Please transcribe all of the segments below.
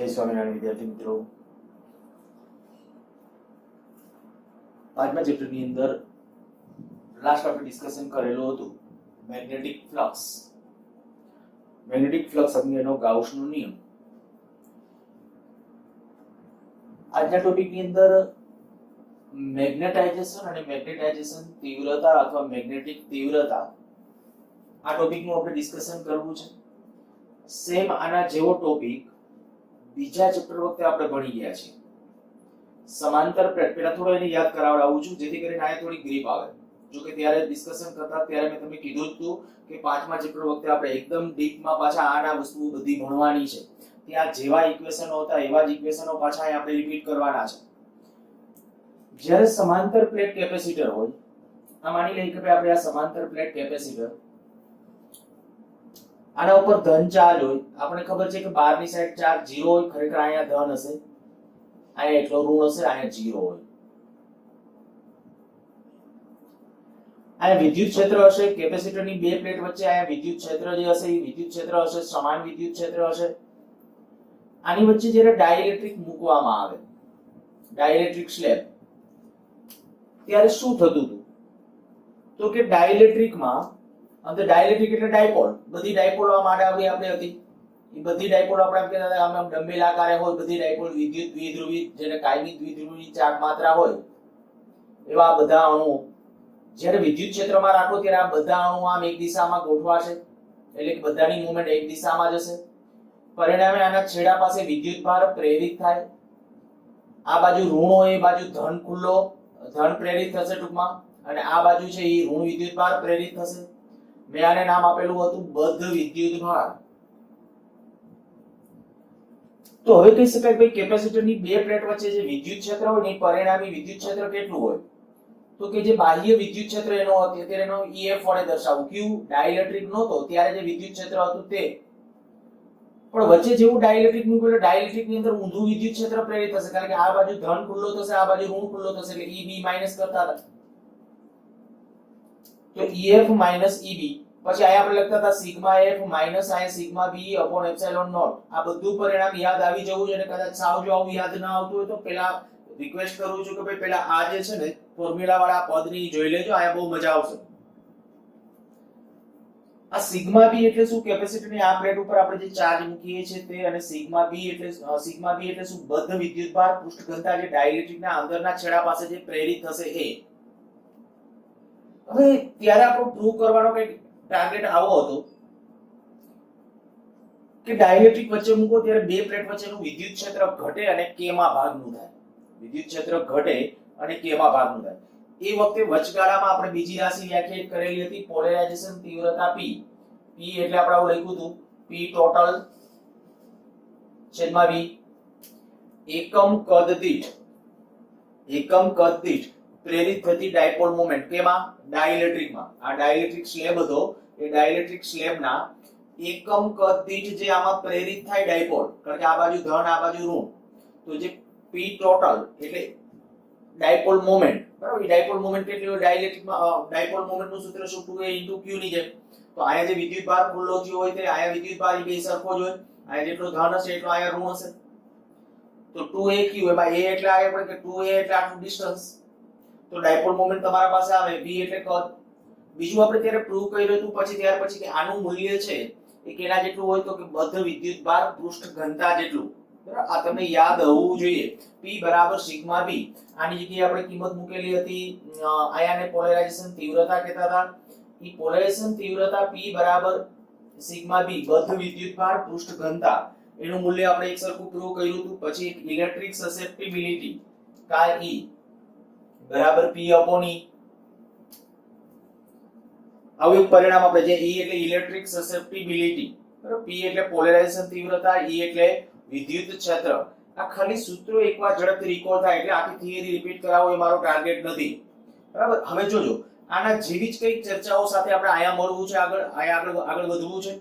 જય સ્વામિનારાયણ વિદ્યાર્થી મિત્રો, આજના ચેપ્ટરની અંદર લાસ્ટ આપણે ડિસ્કશન કરેલું હતું મેગ્નેટિક ફ્લક્સ. મેગ્નેટિક ફ્લક્સ અંગેનો ગાઉસનો નિયમ. આજના ટોપિકની અંદર મેગ્નેટાઇઝેશન અને મેગ્નેટાઇઝેશન તીવ્રતા અથવા મેગ્નેટિક તીવ્રતા આ ટોપિકનું આપણે ડિસ્કશન કરવું છે. સેમ આના જેવો ટોપિક બીજા ચેપ્ટર વખતે આપણે ભણી ગયા છીએ. સમાંતર પ્લેટ પહેલા થોડો એને યાદ કરાવડાવું છું જેથી કરીને આને થોડી ગ્રીપ આવે. જો કે ત્યારે ડિસ્કશન કરતા ત્યારે મેં તમને કીધું જ હતું કે પાંચમા ચેપ્ટર વખતે આપણે એકદમ ડીપમાં પાછા આના વસ્તુઓ બધી ભણવાની છે. ત્યાં જેવા ઇક્વેશનો હતા એવા જ ઇક્વેશનો પાછા અહીં આપણે રિપીટ કરવાના છે. જ્યારે સમાંતર પ્લેટ કેપેસિટર હોય, આ માની લઈએ કે આપણે આ સમાંતર પ્લેટ કેપેસિટર, આના ઉપર ધન ચાર્જ હોય. આપણે ખબર છે કે બહારની સાઈડ ચાર્જ 0 હોય, ખરેખર અહીંયા ધન હશે, અહીંયા એટલો ઋણ હશે, અહીંયા 0 હોય. અહીંયા વિદ્યુત ક્ષેત્ર હશે કેપેસિટરની બે પ્લેટ વચ્ચે. અહીંયા વિદ્યુત ક્ષેત્ર જે હશે એ વિદ્યુત ક્ષેત્ર હશે, સમાન વિદ્યુત ક્ષેત્ર હશે. આની વચ્ચે જ્યારે ડાઇલેક્ટ્રિક મૂકવામાં આવે, ડાઇલેક્ટ્રિક સ્લેબ, ત્યારે શું થતું હતું તો કે ડાઇલેક્ટ્રિકમાં અંદર ડાઇલેક્ટ્રિક એટલે ડાયપોલ, બધી ડાયપોલ માટે આપણે હતી. એ બધી ડાયપોલ આપણે એમ કહેતા આમ ડંબેલ આકારે હોય. બધી ડાયપોલ વિદ્યુત દ્વિધ્રુવી, જેને કાયમી દ્વિધ્રુવી ચાર્જ માત્રા હોય એવા બધા અણુઓ જ્યારે વિદ્યુત ક્ષેત્રમાં રાખો ત્યારે આ બધા અણુઓ આમ એક દિશામાં ગોઠવાશે, એટલે કે બધાની મૂવમેન્ટ એક દિશામાં જશે. પરિણામે આના છેડા પાસે વિદ્યુત ભાર પ્રેરિત થાય. આ બાજુ ઋણ હોય એ બાજુ ધન ખુલ્લો, ધન પ્રેરિત થશે ટૂંકમાં, અને આ બાજુ છે એ ઋણ વિદ્યુત ભાર પ્રેરિત થશે. મેં આને નામ આપેલું હતું બદ્ધ વિદ્યુત ભાર. તો હવે કહી શકાય કે કેપેસિટરની બે પ્લેટ વચ્ચે જે વિદ્યુત ક્ષેત્ર હોય ને પરિણામી વિદ્યુત ક્ષેત્ર કેટલું હોય તો કે જે બાહ્ય વિદ્યુત ક્ષેત્ર એનો અત્યારે એનો EF વડે દર્શાવું. ક્યુ ડાઇલેક્ટ્રિક નહોતો ત્યારે જે વિદ્યુત ક્ષેત્ર હતું તે, પણ વચ્ચે જેવું ડાઇલેક્ટ્રિક મૂક્યું એટલે ડાઇલેક્ટ્રિકની અંદર ઊંધું વિદ્યુત ક્ષેત્ર પ્રેરિત થશે, કારણ કે આ બાજુ ધન ખુલ્લો થશે, આ બાજુ ઋણ ખુલ્લો થશે, એટલે EB માઈનસ કરતા હતા તો EF માઈનસ EB. પછી આયા આપણે લખતા હતા સિગ્મા F માઈનસ આયા sigma B upon epsilon naught. આ બધું પરિણામ યાદ આવી જવું જોઈએ. કદાચ સાવ જો આવું યાદ ના આવતું હોય તો પેલા રિક્વેસ્ટ કરું છું કે ભાઈ પેલા આ જે છે ને ફોર્મ્યુલા વાળા પદની જોઈ લેજો, આયા બહુ મજા આવશે. આ સિગ્મા B એટલે શું? કેપેસિટરની આ પ્લેટ ઉપર આપણે જે ચાર્જ મૂકીએ છીએ તે, અને સિગ્મા B એટલે શું? બદ્ધ વિદ્યુતભાર પૃષ્ઠ ઘનતા, જે ડાઇલેક્ટ્રિકના અંદરના છેડા પાસે જે પ્રેરિત થશે એ. હવે ત્યારે આપણો પ્રૂવ કરવાનો કઈ ટાર્ગેટ આવો હતો કે ડાઇલેક્ટ્રિક વચ્ચે મૂકો ત્યારે બે પ્લેટ વચ્ચેનું વિદ્યુત ક્ષેત્ર ઘટે અને k માં ભાગનું થાય. વિદ્યુત ક્ષેત્ર ઘટે અને k માં ભાગનું થાય. એ વખતે વચગાળામાં આપણે બીજી રાશિ વ્યાખ્યાયિત કરેલી હતી, પોલેરાઇઝેશન તીવ્રતા P. P એટલે આપણે આવું લખ્યું હતું P ટોટલ છેદમાં V. એકમ કદ દીઠ પ્રેરિત થતી ડાયપોલ મોમેન્ટ કેમાં? ડાઇલેક્ટ્રિકમાં. આ ડાઇલેક્ટ્રિક સ્લેબ હતો, એ ડાઇલેક્ટ્રિક સ્લેબના એકમ કદ દીઠ જે આમાં પ્રેરિત થાય ડાયપોલ, કારણ કે આ બાજુ ધન આ બાજુ ઋણ, તો જે P ટોટલ એટલે ડાયપોલ મોમેન્ટ, બરાબર. ડાયપોલ મોમેન્ટ કેટલી હોય ડાઇલેક્ટ્રિકમાં? ડાયપોલ મોમેન્ટનું સૂત્ર શું? 2a * q ની જેમ. તો અહીંયા જે વિદ્યુત ભાર ખુલ્લો થયો હોય તે અહીંયા વિદ્યુત ભાર એ બે સરખો જ હોય. અહીંયા જેટલો ધન હશે એટલો અહીંયા ઋણ હશે. તો 2aq એમાં a એટલે આવે પણ કે 2a એટલે આટલું ડિસ્ટન્સ. તો ડાયપોલ મોમેન્ટ તમારા પાસે આવે, v એટલે કદ. બીજું આપણે ત્યારે પ્રૂવ કર્યું હતું ત્યાર પછી કે આનું મૂલ્ય છે એ કેના જેટલું હોય તો કે બદ્ધ વિદ્યુત ભાર પૃષ્ઠ ઘનતા જેટલું. બરાબર, આ તમને યાદ હોવું જોઈએ. P બરાબર સિગ્મા B. આની જગ્યાએ આપણે કિંમત મૂકેલી હતી, આયાને પોલેરાઇઝેશન તીવ્રતા કહેતા હતા. એ પોલેરાઇઝેશન તીવ્રતા P બરાબર સિગ્મા B બદ્ધ વિદ્યુત ભાર પૃષ્ઠ ઘનતા, એનું મૂલ્ય આપણે એક સરખું પ્રૂવ કર્યું હતું. પછી ઇલેક્ટ્રિક સસેપ્ટિબિલિટી કાય E બરાબર P upon E. આવું એક પરિણામ આપણે જે E એટલે ઇલેક્ટ્રિક સસેપ્ટિબિલિટી, બરાબર, P એટલે પોલેરાઇઝેશન તીવ્રતા, E એટલે વિદ્યુત ક્ષેત્ર. આ ખાલી સૂત્રો એકવાર ઝડપથી રિકોલ થાય એટલે આખી થિયરી રિપીટ કરાવો એ મારો ટાર્ગેટ નથી. બરાબર, હવે જોજો આના જેવી જ કઈક ચર્ચાઓ સાથે આપણે આયા મળવું છે, આગળ વધવું છે.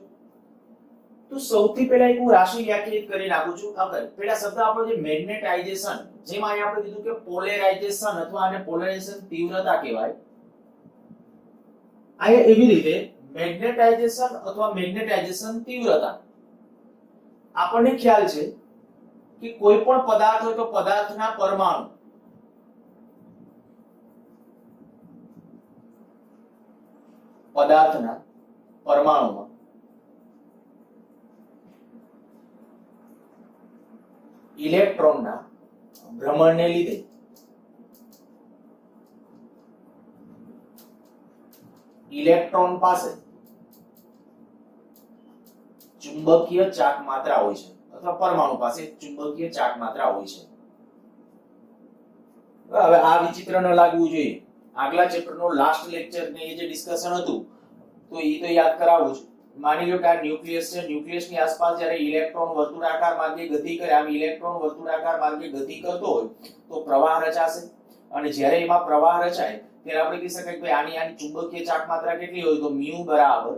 તો સૌથી પહેલા એક હું રાશિ વ્યાખ્યાયિત કરી નાખું છું. પહેલા શબ્દ આપણો જે મેગ્નેટાઇઝેશન, જેમાં અહીંયા આપણે કીધું કે પોલેરાઇઝેશન અથવા આને પોલેરાઇઝેશન તીવ્રતા કહેવાય. અહીંયા એવી રીતે મેગ્નેટાઇઝેશન અથવા મેગ્નેટાઇઝેશન તીવ્રતા આપણને ખ્યાલ છે કે કોઈ પણ પદાર્થ હોય તો પદાર્થના પરમાણુ પદાર્થના પરમાણુમાં ઇલેક્ટ્રોનના ભ્રમણને લીધે ઇલેક્ટ્રોન પાસે ચુંબકીય ચાક માત્રા હોય છે અથવા પરમાણુ પાસે ચુંબકીય ચાક માત્રા હોય છે. હવે આ વિચિત્ર ન લાગવું જોઈએ. આગલા ચેપ્ટરનો લાસ્ટ લેક્ચર ને એ જે ડિસ્કશન હતું તો એ તો યાદ કરાવું છું. માની લો કે આ ન્યુક્લિયસ છે, ન્યુક્લિયસની આસપાસ જ્યારે ઇલેક્ટ્રોન વર્તુળાકાર માર્ગે ગતિ કરે, આમ ઇલેક્ટ્રોન વર્તુળાકાર માર્ગે ગતિ કરતો હોય તો પ્રવાહ રચાશે, અને જ્યારે એમાં પ્રવાહ રચાય ત્યારે આપણે કહી શકાય કે આની ચુંબકીય ચાક માત્રા કેટલી હોય તો μ બરાબર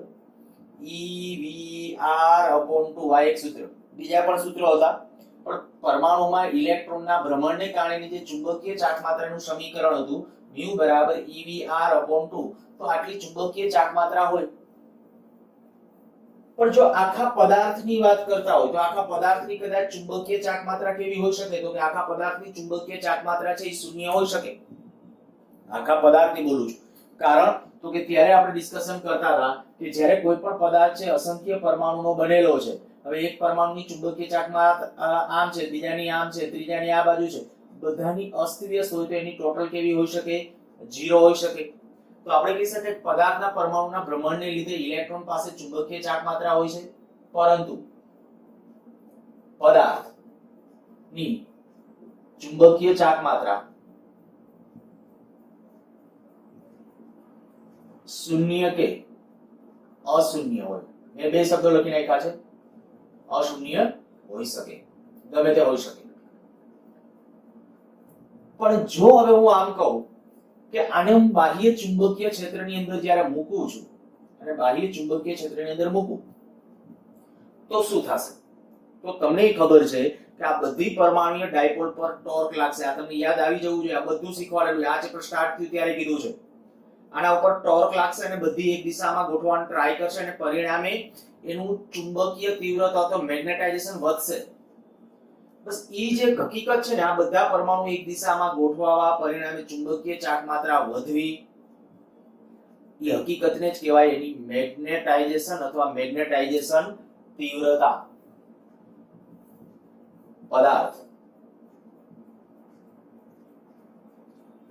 EVR/2 આ એક સૂત્ર. બીજા પણ સૂત્રો હતા, પણ પરમાણુમાં ઇલેક્ટ્રોનના ભ્રમણને કારણે જે ચુંબકીય ચાક માત્રાનું સમીકરણ હતું μ બરાબર EVR/2, તો આટલી ચુંબકીય ચાક માત્રા હોય. પણ જો આખા પદાર્થની વાત કરતા હોય તો આખા પદાર્થની કદાચ ચુંબકીય ચાક માત્રા કેવી હોઈ શકે તો કે આખા પદાર્થની ચુંબકીય ચાક માત્રા છે એ શૂન્ય હોઈ શકે. આખા પદાર્થની બોલું છું, કારણ તો કે ત્યારે આપણે ડિસ્કશન કરતા હતા કે જ્યારે કોઈ પણ પદાર્થ છે અસંખ્ય પરમાણુનો બનેલો છે. હવે એક પરમાણુની ચુંબકીય ચાક માત્રા આમ છે, બીજાની આમ છે, ત્રીજાની આ બાજુ છે, બધાની અસ્તવ્યસ્ત હોય તો એની ટોટલ કેવી હોઈ શકે? 0 હોઈ શકે. તો આપણે કહી શકીએ પદાર્થના પરમાણુના ભ્રમણને લીધે ઇલેક્ટ્રોન પાસે ચુંબકીય ચાક માત્રા હોય છે, પરંતુ પદાર્થની ચુંબકીય ચાક માત્રા શૂન્ય કે અશૂન્ય હોય. મેં બે શબ્દો લખી નાખ્યા છે, અશૂન્ય હોઈ શકે, ગમે તે હોઈ શકે. પણ જો હવે હું આમ કહું કે આને હું બાહ્ય ચુંબકીય ક્ષેત્રની અંદર જ્યારે મૂકું છું અને બાહ્ય ચુંબકીય ક્ષેત્રની અંદર મૂકું તો શું થશે? તો તમને ખબર છે કે આ બધી પરમાણુય ડાયપોલ પર ટોર્ક લાગશે. આ તમને યાદ આવી જવું જોઈએ. આ બધું શીખવાડેલું, આ ચેપ્ટર સ્ટાર્ટ થયું ત્યારે કીધું છે. આના ઉપર ટોર્ક લાગશે અને બધી એક દિશામાં ગોઠવવાનો ટ્રાય કરશે અને પરિણામે એનું ચુંબકીય તીવ્રતા તો મેગ્નેટાઇઝેશન વધશે. બસ એ જે હકીકત છે ને, આ બધા પરમાણુ એક દિશામાં ગોઠવાવા પરિણામે ચુંબકીય ચાક માત્રા વધવી, એ હકીકતને જ કહેવાય એની મેગ્નેટાઇઝેશન અથવા મેગ્નેટાઇઝેશન તીવ્રતા. પદાર્થ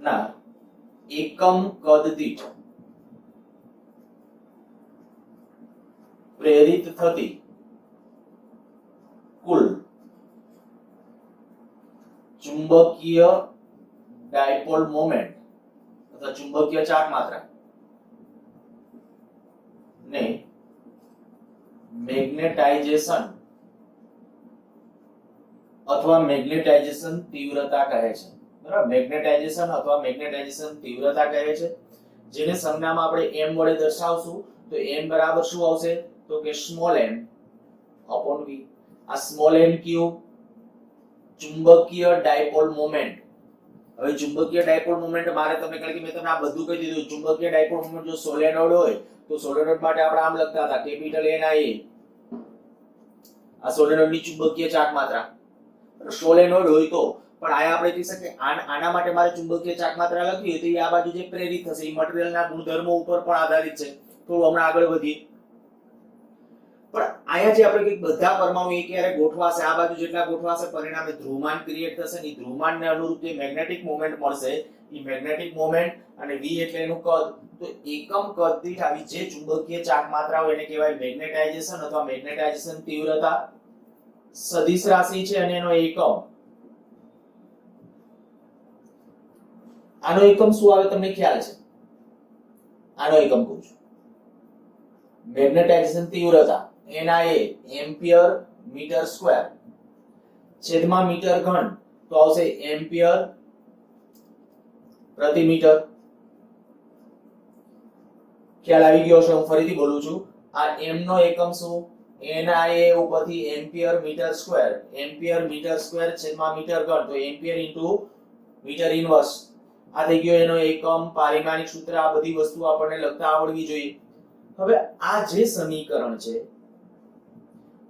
ના એકમ કદ દીઠ પ્રેરિત થતી કુલ ચુંબકીય ડાયપોલ મોમેન્ટ અથવા ચુંબકીય ચાક માત્રા ને મેગ્નેટાઇઝેશન અથવા મેગ્નેટાઇઝેશન તીવ્રતા કહે છે. બરાબર, મેગ્નેટાઇઝેશન અથવા મેગ્નેટાઇઝેશન તીવ્રતા કહે છે, જેને સંજ્ઞામાં આપણે m વડે દર્શાવશું તો m બરાબર શું આવશે તો કે સ્મોલ m upon v. આ સ્મોલ m ક્યુબ ચુંબકીય ડાયપોલ મોમેન્ટ. હવે ચુંબકીય ડાયપોલ મોમેન્ટ મારે તમને કારણ કે મેં તમને આ બધું કહી દીધું. ચુંબકીય ડાયપોલ મોમેન્ટ જો સોલેનોઇડ હોય તો સોલેનોઇડ માટે આપણે આમ લખતા હતા કેપિટલ Na. આ સોલેનોઇડની ચુંબકીય ચાક માત્રા સોલેનોઇડ હોય તો, પણ આયા આપણે કહી શકીએ આના માટે મારે ચુંબકીય ચાક માત્રા લખવી હોય તો આ બાજુ જે પ્રેરિત થશે એ મટીરીયલના ગુણધર્મો ઉપર પણ આધારિત છે. થોડું હમણાં આગળ વધીએ. પણ આયા જે આપણે કઈ બધા પરમાણુ એકયારે ગોઠવાશે, આ બાજુ જેટલા ગોઠવાશે પરિણામે ધ્રુવમાન ક્રિએટ થશે. ને ધ્રુવમાનને અનુરૂપ જે મેગ્નેટિક મોમેન્ટ મળશે એ મેગ્નેટિક મોમેન્ટ અને v એટલે એનું કદ. તો એકમ કદ દીઠ આવી જે ચુંબકીય ચાક માત્રા હોય એને કહેવાય મેગ્નેટાઇઝેશન અથવા મેગ્નેટાઇઝેશન તીવ્રતા. સદિશ રાશિ છે અને એનો એકમ, આનો એકમ શું આવે તમને ખ્યાલ છે? આનો એકમ કહું છું, મેગ્નેટાઇઝેશન તીવ્રતા Na એમ્પિયર મીટર સ્ક્વેર છેદમાં મીટર ઘન, તો આવશે એમ્પિયર પ્રતિ મીટર. ખ્યાલ આવી ગયો છે? હું ફરીથી બોલું છું. આ m નો એકમ શું? Na ઉપરથી એમ્પિયર મીટર સ્ક્વેર છેદમાં મીટર ઘન, તો એમ્પિયર ઇન્ટુ મીટર ઇન્વર્સ. આ થઈ ગયો એનો એકમ. પારિમાણિક સૂત્ર આ બધી વસ્તુ આપણને લખતા આવડવી જોઈએ. હવે આ જે સમીકરણ છે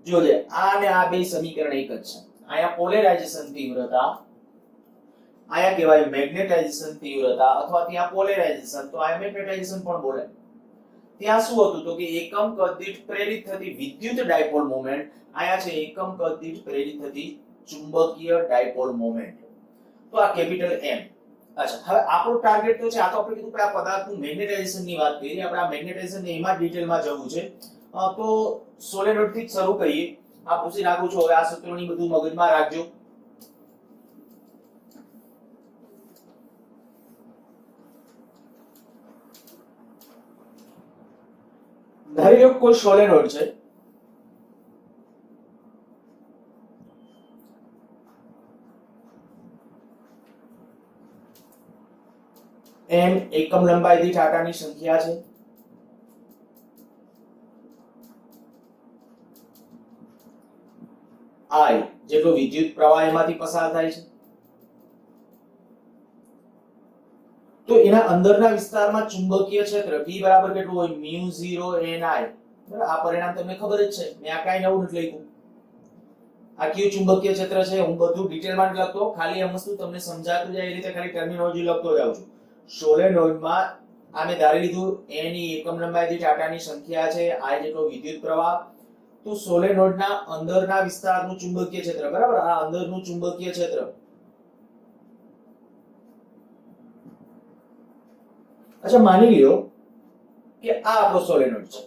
જોજે, આ અને આ બે સમીકરણ એક જ છે. અહીંયા પોલેરાઇઝેશન તીવ્રતા, અહીંયા કહેવાય મેગ્નેટાઇઝેશન તીવ્રતા, અથવા ત્યાં પોલેરાઇઝેશન, તો અહીંયા મેગ્નેટાઇઝેશન પણ બોલે. ત્યાં શું હતું તો કે એકમ કદ દીઠ પ્રેરિત થતી વિદ્યુત ડાયપોલ મોમેન્ટ, અહીંયા છે એકમ કદ દીઠ પ્રેરિત થતી ચુંબકીય ડાયપોલ મોમેન્ટ. તો આ કેપિટલ M. અચ્છા, હવે આપણો ટાર્ગેટ તો છે, આ તો આપણે કીધું કે આ પદાર્થનું મેગ્નેટાઇઝેશન ની વાત કરી, આપણે આ મેગ્નેટાઇઝેશન ને એમાં ડિટેલમાં જવું છે. તો સોલેનોઇડ થી જ શરૂ કરીએ. આ પૂછી નાખું છું, હવે આ સૂત્રોની બધું મગજમાં રાખજો. ધારી લો કોઈ સોલેનોઇડ છે, m એકમ લંબાઈ દીઠ આટાની સંખ્યા છે, I જેટલો વિદ્યુત પ્રવાહ એમાંથી પસાર થાય છે. તો એના અંદરના વિસ્તારમાં ચુંબકીય ક્ષેત્ર B બરાબર કેટલું હોય, μ0 ni. બરાબર, આ પરિણામ તમને ખબર જ છે, મેં આ કાઈ નવું નથી લખ્યું. આ કયું ચુંબકીય ક્ષેત્ર છે હું બધું ડિટેલમાં નથી લખતો, ખાલી આ વસ્તુ તમને સમજાતું જાય એ રીતે ખાલી ટર્મિનોલોજી લખતો જાઉં છું. સોલેનોઇડમાં આને ધારી લીધું a ની એકમ લંબાઈ દીઠ આટાની સંખ્યા છે, I જેટલો વિદ્યુત પ્રવાહ. તો સોલેનોઇડના અંદરના વિસ્તારનું ચુંબકીય ક્ષેત્ર, બરાબર, આ અંદરનું ચુંબકીય ક્ષેત્ર. અચ્છા, માની લ્યો કે આ આપણો સોલેનોઇડ છે.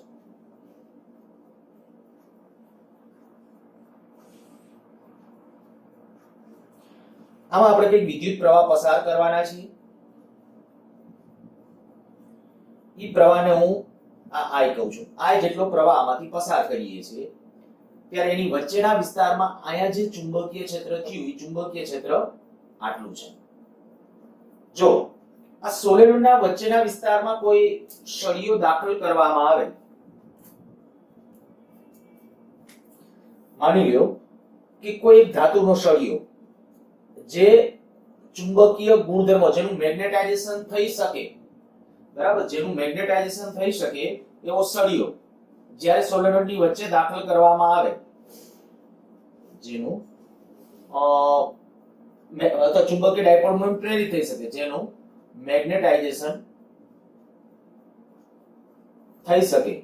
આમાં આપણે કંઈક વિદ્યુત પ્રવાહ પસાર કરવાના છીએ. ઈ પ્રવાહને હું આ I કહું છું. I જેટલો પ્રવાહ આમાંથી પસાર કરીએ છીએ ત્યારે એની વચ્ચેના વિસ્તારમાં અહીંયા જે ચુંબકીય ક્ષેત્ર થયું, એ ચુંબકીય ક્ષેત્ર આટલું છે. જો આ સોલેનોઇડના વચ્ચેના વિસ્તારમાં કોઈ સળિયો દાખલ કરવામાં આવે, માની લ્યો કે કોઈ એક ધાતુનો સળિયો જે ચુંબકીય ગુણધર્મો, જેનું મેગ્નેટાઇઝેશન થઈ શકે, બરાબર, જેનું મેગ્નેટાઇઝેશન થઈ શકે એવો સળિયો જ્યારે સોલેનોઇડની વચ્ચે દાખલ કરવામાં આવે, જેનું ચુંબકીય ડાયપોલ મોમેન્ટ પ્રેરિત થઈ શકે, જેનું મેગ્નેટાઇઝેશન થઈ શકે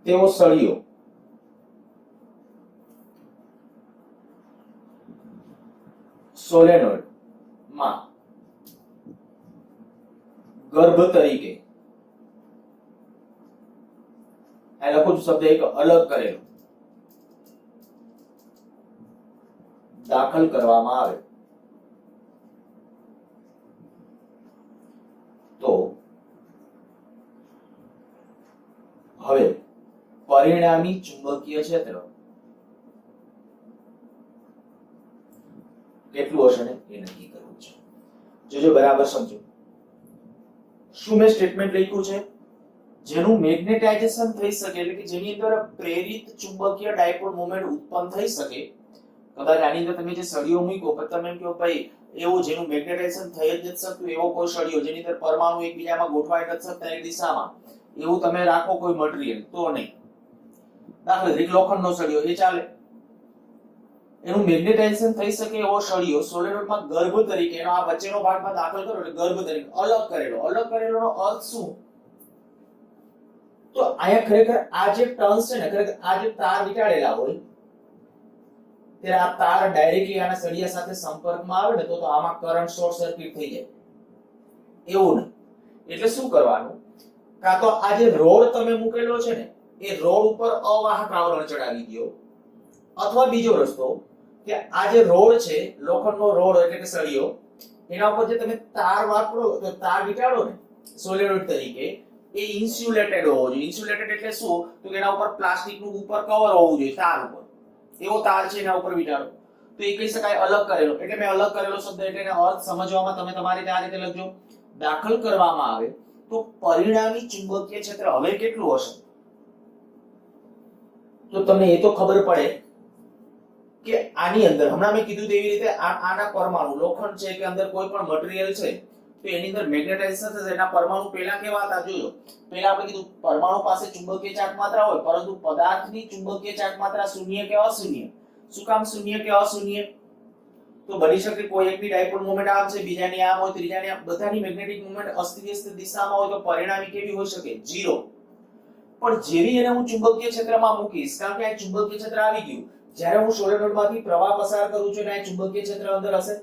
તેવો સળિયો સોલેનોઇડ માં ગર્ભ તરીકે, આ લખું છું શબ્દ એક અલગ કરેલો, દાખલ કરવામાં આવે તો હવે પરિણામી ચુંબકીય ક્ષેત્ર કેટલું હશે ને એ નક્કી કરવું છે. જોજો બરાબર સમજો. શું મેં સ્ટેટમેન્ટ લખ્યું છે, જેનું મેગ્નેટાઇઝેશન થઈ શકે, એટલે કે જેની અંદર પ્રેરિત ચુંબકીય ડાયપોલ મોમેન્ટ ઉત્પન્ન થઈ શકે. કદાચ આની અંદર તમે જે સળિયો મૂક્યો પણ તમે એમ કહો ભાઈ એવું જેનું મેગ્નેટાઇઝેશન થઈ જ નથી શકતું એવો કોઈ સળિયો જેની અંદર પરમાણુ એકબીજામાં ગોઠવાઈ નથી શકતા એક દિશામાં, એવું તમે રાખો કોઈ મટીરીયલ, તો નહીં. દાખલા તરીકે લોખંડનો સળિયો એ ચાલે. એનું મેગ્નેટાઇઝેશન થઈ શકે એવો સળિયો સોલેનોઇડમાં ગર્ભ તરીકે, એનો આ વચ્ચેનો ભાગમાં દાખલ કરો એટલે ગર્ભ તરીકે અલગ કરેલોનો અર્થ શું? તો અહીંયા ખરેખર આ જે ટર્ન્સ છે ને, ખરેખર આ જે તાર વિટાળેલા હોય ત્યારે આ તાર ડાયરેક્ટલી આના સળિયા સાથે સંપર્કમાં આવે ને તો આમાં કરંટ શોર્ટ સર્કિટ થઈ જાય, એવું નહીં. એટલે શું કરવાનું, કાં તો આ જે રોડ તમે મૂકેલો છે ને એ રોડ ઉપર અવાહક આવરણ ચડાવી દો, અથવા બીજો રસ્તો કે આ જે રોડ છે, લોખંડનો રોડ એટલે કે સળિયો, એના ઉપર જે તમે તાર વાપરો તો તાર વિટાળો ને સોલેનોઇડ તરીકે, એ ઇન્સ્યુલેટેડ હોવો જોઈએ. ઇન્સ્યુલેટેડ એટલે શું, તો એના ઉપર પ્લાસ્ટિકનું ઉપર કવર હોવું જોઈએ તાર ઉપર, એવો તાર છે એના ઉપર વિટાળો, તો એ કહી શકાય અલગ કરેલો. એટલે મેં અલગ કરેલો શબ્દ એટલે એનો અર્થ સમજવામાં તમે તમારી રીતે આ રીતે લખજો. દાખલ કરવામાં આવે તો પરિણામી ચુંબકીય ક્ષેત્ર હવે કેટલું હશે, તો તમને એ તો ખબર પડે કે આની અંદર હમણાં મેં કીધું તેવી રીતે આના પરમાણુ લોખંડ છે કે અંદર કોઈ પણ મટીરીયલ છે તો એની અંદર મેગ્નેટાઇઝેશન થશે. એના પરમાણુ પહેલા કેવા હતા જોજો. પહેલા આપણે કીધું પરમાણુ પાસે ચુંબકીય ચાર્જ માત્રા હોય, પરંતુ પદાર્થની ચુંબકીય ચાર્જ માત્રા શૂન્ય કે અશૂન્ય. શું કામ શૂન્ય કે અશૂન્ય? તો બની શકે કોઈ એકની ડાયપોલ મોમેન્ટ આમ છે, બીજાની આમ હોય, ત્રીજાની આમ. બધાની મેગ્નેટિક મોમેન્ટ અસ્તવ્યસ્ત દિશામાં હોય તો પરિણામી કેવી હોઈ શકે? 0. પણ જેવી એને હું ચુંબકીય ક્ષેત્રમાં મૂકીશ, કારણ કે આ ચુંબકીય ક્ષેત્ર આવી ગયું, જ્યારે હું સોલેનોઇડમાંથી પ્રવાહ પસાર કરું છું અને આ ચુંબકીય ક્ષેત્ર અંદર હશે,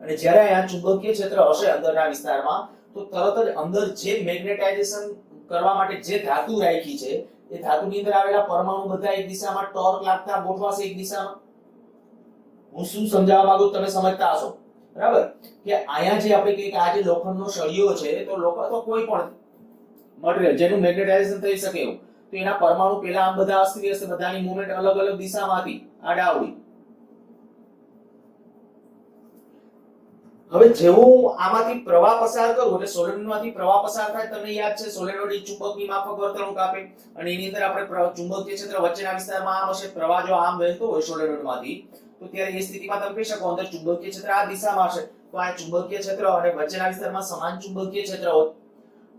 અને જ્યારે આ ચુંબકીય ક્ષેત્ર હશે અંદરના વિસ્તારમાં, તો તરત જ અંદર જે મેગ્નેટાઇઝેશન કરવા માટે જે ધાતુ રાખી છે એ ધાતુની અંદર આવેલા પરમાણુ બધા એક દિશામાં ટોર્ક લાગતા ગોઠવાશે એક દિશામાં. હું શું સમજાવવા માંગુ તમે સમજતા હશો, બરાબર? કે અહીંયા જે આપણે કહીએ કે આ જે લોખંડનો સળિયો છે, તો લોખંડ તો કોઈ પણ મટીરીયલ જેનું મેગ્નેટાઇઝેશન થઈ શકે એવું, તો એના પરમાણુ પહેલા આમ બધા અસ્તવ્યસ્ત, બધાની મૂવમેન્ટ અલગ અલગ દિશામાં હતી, આડાઅવળી. હવે જેવું આમાંથી પ્રવાહ પસાર કરું એટલે સોલેનોઇડમાંથી પ્રવાહ પસાર થાય, તમને યાદ છે સોલેનોઇડ ચુંબકની માફક વર્તણૂક આપે, અને એની અંદર આપણે ચુંબકીય ક્ષેત્ર વચ્ચેના વિસ્તારમાં આમ હશે. પ્રવાહ જો આમ વહેતો હોય સોલેનોઇડમાંથી, તો ત્યારે એ સ્થિતિમાં તમે કહી શકો અંદર ચુંબકીય ક્ષેત્ર આ દિશામાં હશે. તો આ ચુંબકીય ક્ષેત્ર અને વચ્ચેના વિસ્તારમાં સમાન ચુંબકીય ક્ષેત્ર હોય,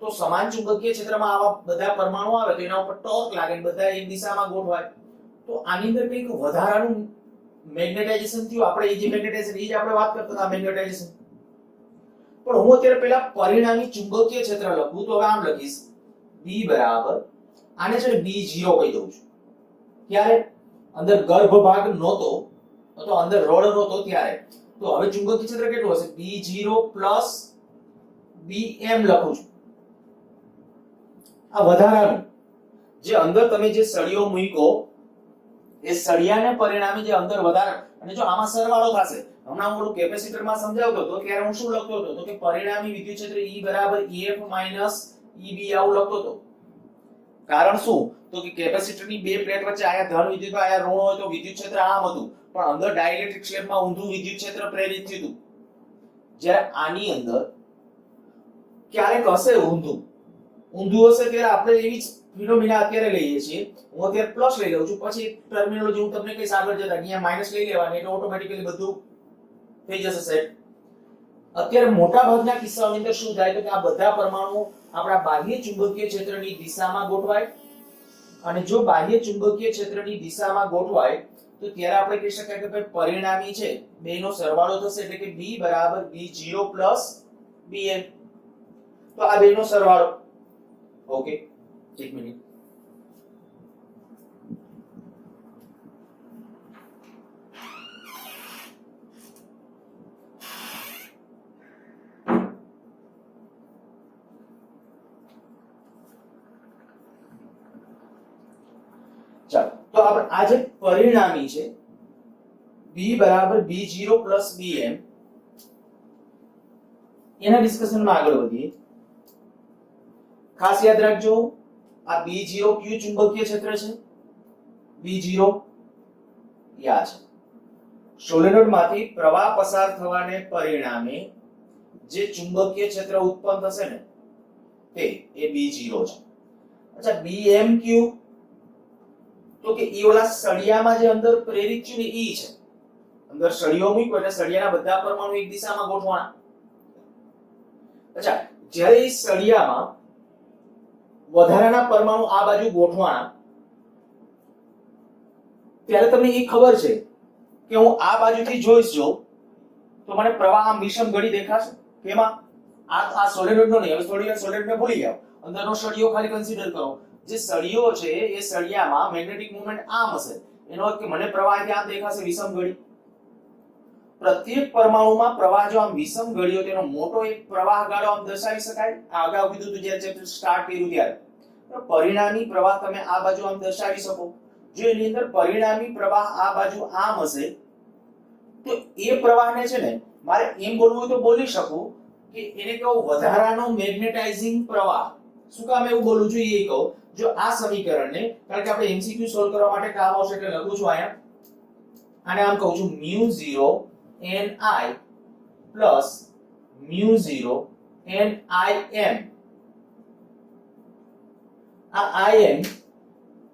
તો સમાન ચુંબકીય ક્ષેત્રમાં આવા બધા પરમાણુ આવે તો એના ઉપર ટોર્ક લાગે અને બધા એક દિશામાં ગોઠવાય. તો આની અંદર કંઈક વધારાનું મેગ્નેટાઇઝેશન થયું. આપણે એ જે મેગ્નેટાઇઝેશન એ જ આપણે વાત કરતા હતા મેગ્નેટાઇઝેશન. પણ હું અત્યારે પહેલા પરિણામી ચુંબકીય ક્ષેત્ર લખું, તો હવે આમ લખીશ B બરાબર, આને છે ને B0 કહી દઉં છું. ત્યારે અંદર ગર્ભ ભાગ નહોતો, તો અંદર રોડ નહોતો ત્યારે. તો હવે ચુંબકીય ક્ષેત્ર કેટલું હશે? B0 પ્લસ Bm લખું છું. આ વધારાનું જે અંદર તમે જે સળિયો મૂક્યો એ સળિયાને પરિણામે જે અંદર વધારે, અને જો આમાં સરવાળો થશે, હમણાં હું કેપેસિટરમાં સમજાવતો હતો ત્યારે હું શું લખતો હતો તો કે પરિણામી વિદ્યુત ક્ષેત્ર E બરાબર EF માઈનસ EB આવું લખતો હતો. કારણ શું? તો કે કેપેસિટરની બે પ્લેટ વચ્ચે આયા ધન વિદ્યુત આયા ઋણ હોય તો વિદ્યુત ક્ષેત્ર આમ હતું, પણ અંદર ડાઇલેક્ટ્રિક સ્લેબમાં ઊંધું વિદ્યુત ક્ષેત્ર પ્રેરિત થયું હતું. જ્યારે આની અંદર ક્યારેક હશે ઊંધું હશે, ત્યારે આપણે એવી જ ફિનોમિના અત્યારે લઈએ છીએ. હું અત્યારે પ્લસ લઈ લઉં છું, પછી ટર્મિનોલોજી હું તમને કહીશ આગળ જતા. અહીંયા માઈનસ લઈ લેવાની એટલે ઓટોમેટિકલી બધું થઈ જશે સેટ. અત્યારે મોટા ભાગના કિસ્સાઓની અંદર શું થાય તો કે આ બધા પરમાણુ આપણા બાહ્ય ચુંબકીય ક્ષેત્રની દિશામાં ગોઠવાય, અને જો બાહ્ય ચુંબકીય ક્ષેત્રની દિશામાં ગોઠવાય તો ત્યારે આપણે કહી શકાય કે ભાઈ પરિણામી છે બેનો સરવાળો થશે, એટલે કે B બરાબર B0 પ્લસ Bn. તો આ બેનો સરવાળો. ઓકે, એક મિનિટ. ચાલો, તો આપણે આ જે પરિણામી છે B બરાબર B0 પ્લસ Bm, એના ડિસ્કશનમાં આગળ વધીએ. ખાસ યાદ રાખજો આ B0 કયું ચુંબકીય ક્ષેત્ર છે? B0 યા છે સોલેનોઇડમાંથી પ્રવાહ પસાર થવાને પરિણામે જે ચુંબકીય ક્ષેત્ર ઉત્પન્ન થશે ને તે એ B0 છે. અચ્છા, Bm કયું? તો કે ઈ ઓલા સળિયામાં જે અંદર પ્રેરિત થયું ને ઈ છે. અંદર સળિયો મૂક્યો એટલે સળિયાના બધા પરમાણુ એક દિશામાં ગોઠવાના. અચ્છા, જ્યારે ઈ સળિયામાં વધારાના પરમાણુ આ બાજુ ગોઠવાના, ત્યારે તમને એ ખબર છે કે હું આ બાજુથી જોઈશ જો તો મને પ્રવાહ આમ વિષમ ઘડી દેખાશે. કેમાં? આ સોલેનોઇડનો નહીં. હવે થોડી વાર સોલેનોઇડને ભૂલી જાઓ, અંદરનો સળિયો ખાલી કન્સિડર કરો. જે સળિયો છે એ સળિયામાં મેગ્નેટિક મોમેન્ટ આમ હશે, એનો અર્થ કે મને પ્રવાહ ત્યાં દેખાશે વિષમ ઘડી. પ્રત્યેક પરમાણુમાં પ્રવાહ જો આમ વિષમ ઘડીઓ, તેનો મોટો એક પ્રવાહ ગાળો આમ દર્શાવી શકાય. આ અગાઉ કીધું હતું જ્યારે ચેપ્ટર સ્ટાર્ટ કર્યું ત્યારે. પરિણામી પ્રવાહ તમે આ બાજુ આમ દર્શાવી શકો. જો એની અંદર પરિણામી પ્રવાહ આ બાજુ આમ હશે તો એ પ્રવાહને છે ને મારે એમ બોલવું હોય તો બોલી શકું કે એને કહો વધારાનો મેગ્નેટાઇઝિંગ પ્રવાહ. શું કામ એવું બોલવું જોઈએ એ કહો. જો આ સમીકરણને, કારણ કે આપણે MCQ સોલ્વ કરવા માટે કામ આવશે એટલે લખું છું અહીંયા. આને આમ કહું છું μ0 ni પ્લસ μ0 nim. આ im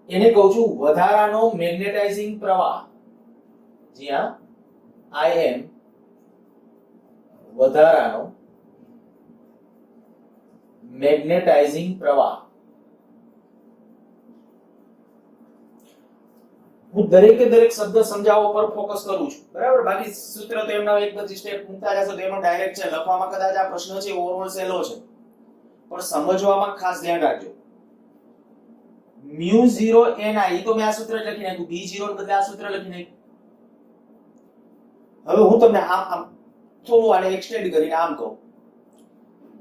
એને કહું છું વધારાનો મેગ્નેટાઇઝિંગ પ્રવાહ. જી હા, im વધારાનો મેગ્નેટાઇઝિંગ પ્રવાહ. હું દરેકે દરેક શબ્દ સમજાવવા પર ફોકસ કરું છું, બરાબર? બાકી સૂત્ર તો એમના એક પછી સ્ટેપ મૂકતા જશો તો એનો ડાયરેક્ટ છે. લખવામાં કદાચ આ પ્રશ્ન છે ઓવરઓલ સહેલો છે, પણ સમજવામાં ખાસ ધ્યાન રાખજો. μ0 ni તો મેં આ સૂત્ર લખી નાખ્યું, b0 ને બદલે આ સૂત્ર લખી નાખ્યું. હવે હું તમને આમ થોડું આને એક્સટેન્ડ કરીને આમ કહું.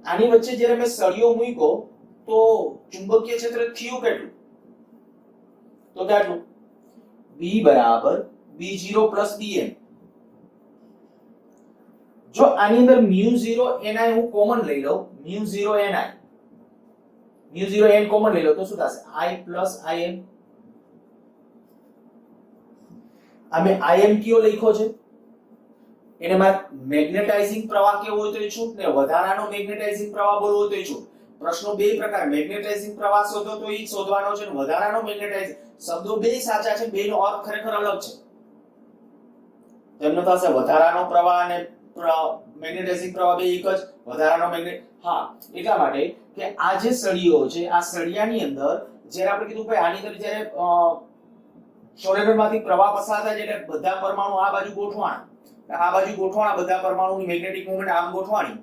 આની વચ્ચે જ્યારે મેં સળિયો મૂક્યો તો ચુંબકીય ક્ષેત્ર થયું કેટલું? તો કેટલું? B બરાબર B0 bm. જો આની અંદર μ0 ni હું કોમન લઈ લઉં, μ0 n કોમન લઈ લઉં તો શું થશે? I im. આ મેં im કયો લખ્યો છે? એને માં મેગ્નેટાઇઝિંગ પ્રવાહ કેવો હોય તો એ છૂટ, ને વધારાનો મેગ્નેટાઇઝિંગ પ્રવાહ બોલવો હોય તો એ છૂટ. પ્રશ્નો બે પ્રકાર, મેગ્નેટાઇઝિંગ પ્રવાહ શોધો તો એ શોધવાનો છે, ને વધારાનો મેગ્નેટાઇઝિંગ. શબ્દો બે સાચા છે, બેનો અર્થ ખરેખર અલગ છે. તેમનો થશે વધારાનો પ્રવાહ અને મેગ્નેટાઇઝિંગ પ્રવાહ બે એક જ. વધારાનો મેગ્નેટ, હા, એટલા માટે કે આ જે સળિયો છે, આ સળિયાની અંદર જ્યારે આપણે કીધું ભાઈ આની અંદર જ્યારે સોલેનોઇડમાંથી પ્રવાહ પસાર થાય એટલે બધા પરમાણુ આ બાજુ ગોઠવાણા, આ બાજુ ગોઠવાણા, બધા પરમાણુની મેગ્નેટિક મોમેન્ટ આમ ગોઠવાણી.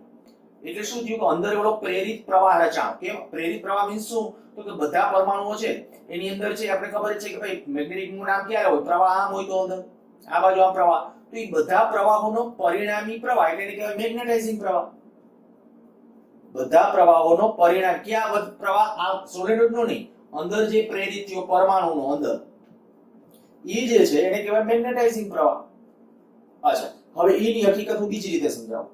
એટલે શું થયું કે અંદર એવો પ્રેરિત પ્રવાહ રચાણો. કેમ પ્રેરિત પ્રવાહ મીન્સ શું? તો કે બધા પરમાણુઓ છે એની અંદર છે, આપણે ખબર છે કે ભાઈ મેગ્નેટિક મોમેન્ટ આમ ક્યારે હોય? પ્રવાહ આમ હોય તો અંદર આ બાજુ આમ પ્રવાહ. તો એ બધા પ્રવાહોનો પરિણામી પ્રવાહ એટલે એને કહેવાય મેગ્નેટાઇઝિંગ પ્રવાહ. બધા પ્રવાહોનો પરિણામ ક્યાં પ્રવાહ? આ સોલેનોઇડનો નહીં, અંદર જે પ્રેરિત થયો પરમાણુનો અંદર એ જે છે એને કહેવાય મેગ્નેટાઇઝિંગ પ્રવાહ. અચ્છા, હવે એની હકીકત હું બીજી રીતે સમજાવું.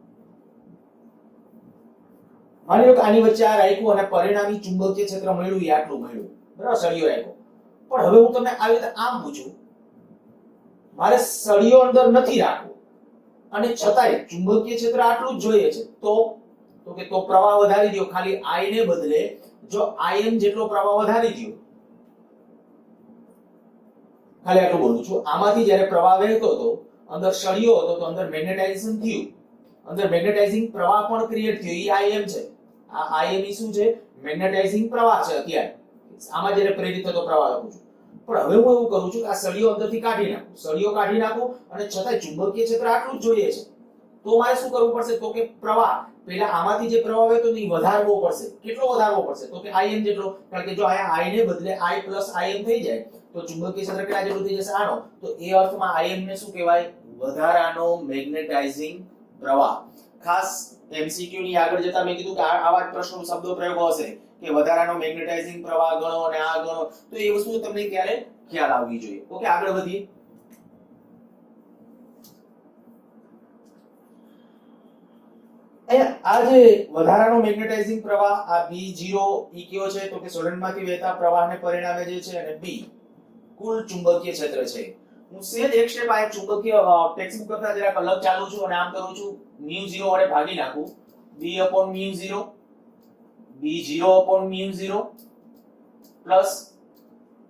માની લો કે આની વચ્ચે આ રાખ્યું અને પરિણામી ચુંબકીય ક્ષેત્ર મળ્યું, એ આટલું મળ્યું, બરાબર? સળિયો રાખ્યો. પણ હવે હું તમને આવી રીતે આમ પૂછું, મારે સળિયો અંદર નથી રાખવો અને છતાંય ચુંબકીય ક્ષેત્ર આટલું જ જોઈએ છે, તો કે તો પ્રવાહ વધારી દો. ખાલી I ને બદલે જો im જેટલો પ્રવાહ વધારી દો. ખાલી આટલું બોલું છું. આમાંથી જ્યારે પ્રવાહ વહેતો હતો, અંદર સળિયો હતો તો અંદર મેગ્નેટાઇઝેશન થયું, અંદર મેગ્નેટાઇઝિંગ પ્રવાહ પણ ક્રિએટ થયો. એ im છે. આ im શું છે? મેગ્નેટાઇઝિંગ પ્રવાહ છે. અત્યારે આમાં જ્યારે પ્રેરિત થતો પ્રવાહ લખું છું. પણ હવે હું એવું કરું છું કે આ સળિયો અંદરથી કાઢી નાખું, સળિયો કાઢી નાખું અને છતાંય ચુંબકીય ક્ષેત્ર આટલું જ જોઈએ છે. તો મારે શું કરવું પડશે? તો કે પ્રવાહ પહેલા આમાંથી જે પ્રવાહ વહેતો હતો એ વધારવો પડશે. કેટલો વધારવો પડશે? તો કે im જેટલો. કારણ કે જો આ I ને બદલે I im થઈ જાય તો ચુંબકીય ક્ષેત્ર કેટલા જેટલું થઈ જશે? આનો. તો એ અર્થમાં im ને શું કહેવાય? વધારાનો મેગ્નેટાઇઝિંગ પ્રવાહ. ખાસ MCQ ની આગળ જતા મેં કીધું કે આવા જ પ્રશ્નો શબ્દો પ્રયોગો હશે કે વધારાનો મેગ્નેટાઇઝિંગ પ્રવાહ ગણો અને આ ગણો, તો એ વસ્તુ તમને ત્યારે ખ્યાલ આવવી જોઈએ. ઓકે, આગળ વધીએ. આ જે વધારાનો મેગ્નેટાઇઝિંગ પ્રવાહ, આ B0 ઈ કયો છે? તો કે સોલેનોઇડમાંથી વહેતા પ્રવાહને પરિણામે જે છે, અને B કુલ ચુંબકીય ક્ષેત્ર છે. હું સેજ એક સ્ટેપ આ ચુંબકીય ટેક્સ્ટબુક કરતા જરાક અલગ ચાલુ છું અને આમ કરું છું. μ0 વડે ભાગી નાખું, B/μ0, B0/μ0 પ્લસ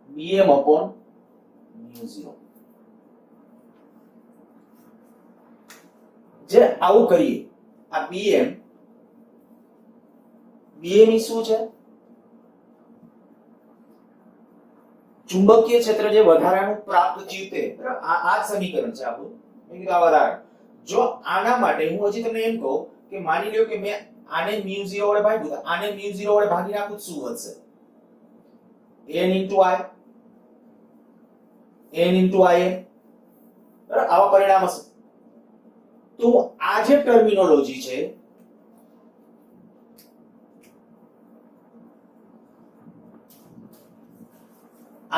Bm/μ0. જે આવું કરીએ, આ Bm ઈ શું છે? ચુંબકીય ક્ષેત્ર જે વધારાનું પ્રાપ્ત થયું તે, આ જ સમીકરણ છે આપણું. મેં કીધું આ વધારાનું. જો આના માટે હું હજી તમને એમ કહું કે માની લ્યો કે મેં આને μ0 વડે ભાગ્યું, તો આને μ0 વડે ભાગી નાખું, શું વધશે? n * I n * im. બરાબર, આવા પરિણામ હશે. તો આ જે ટર્મિનોલોજી છે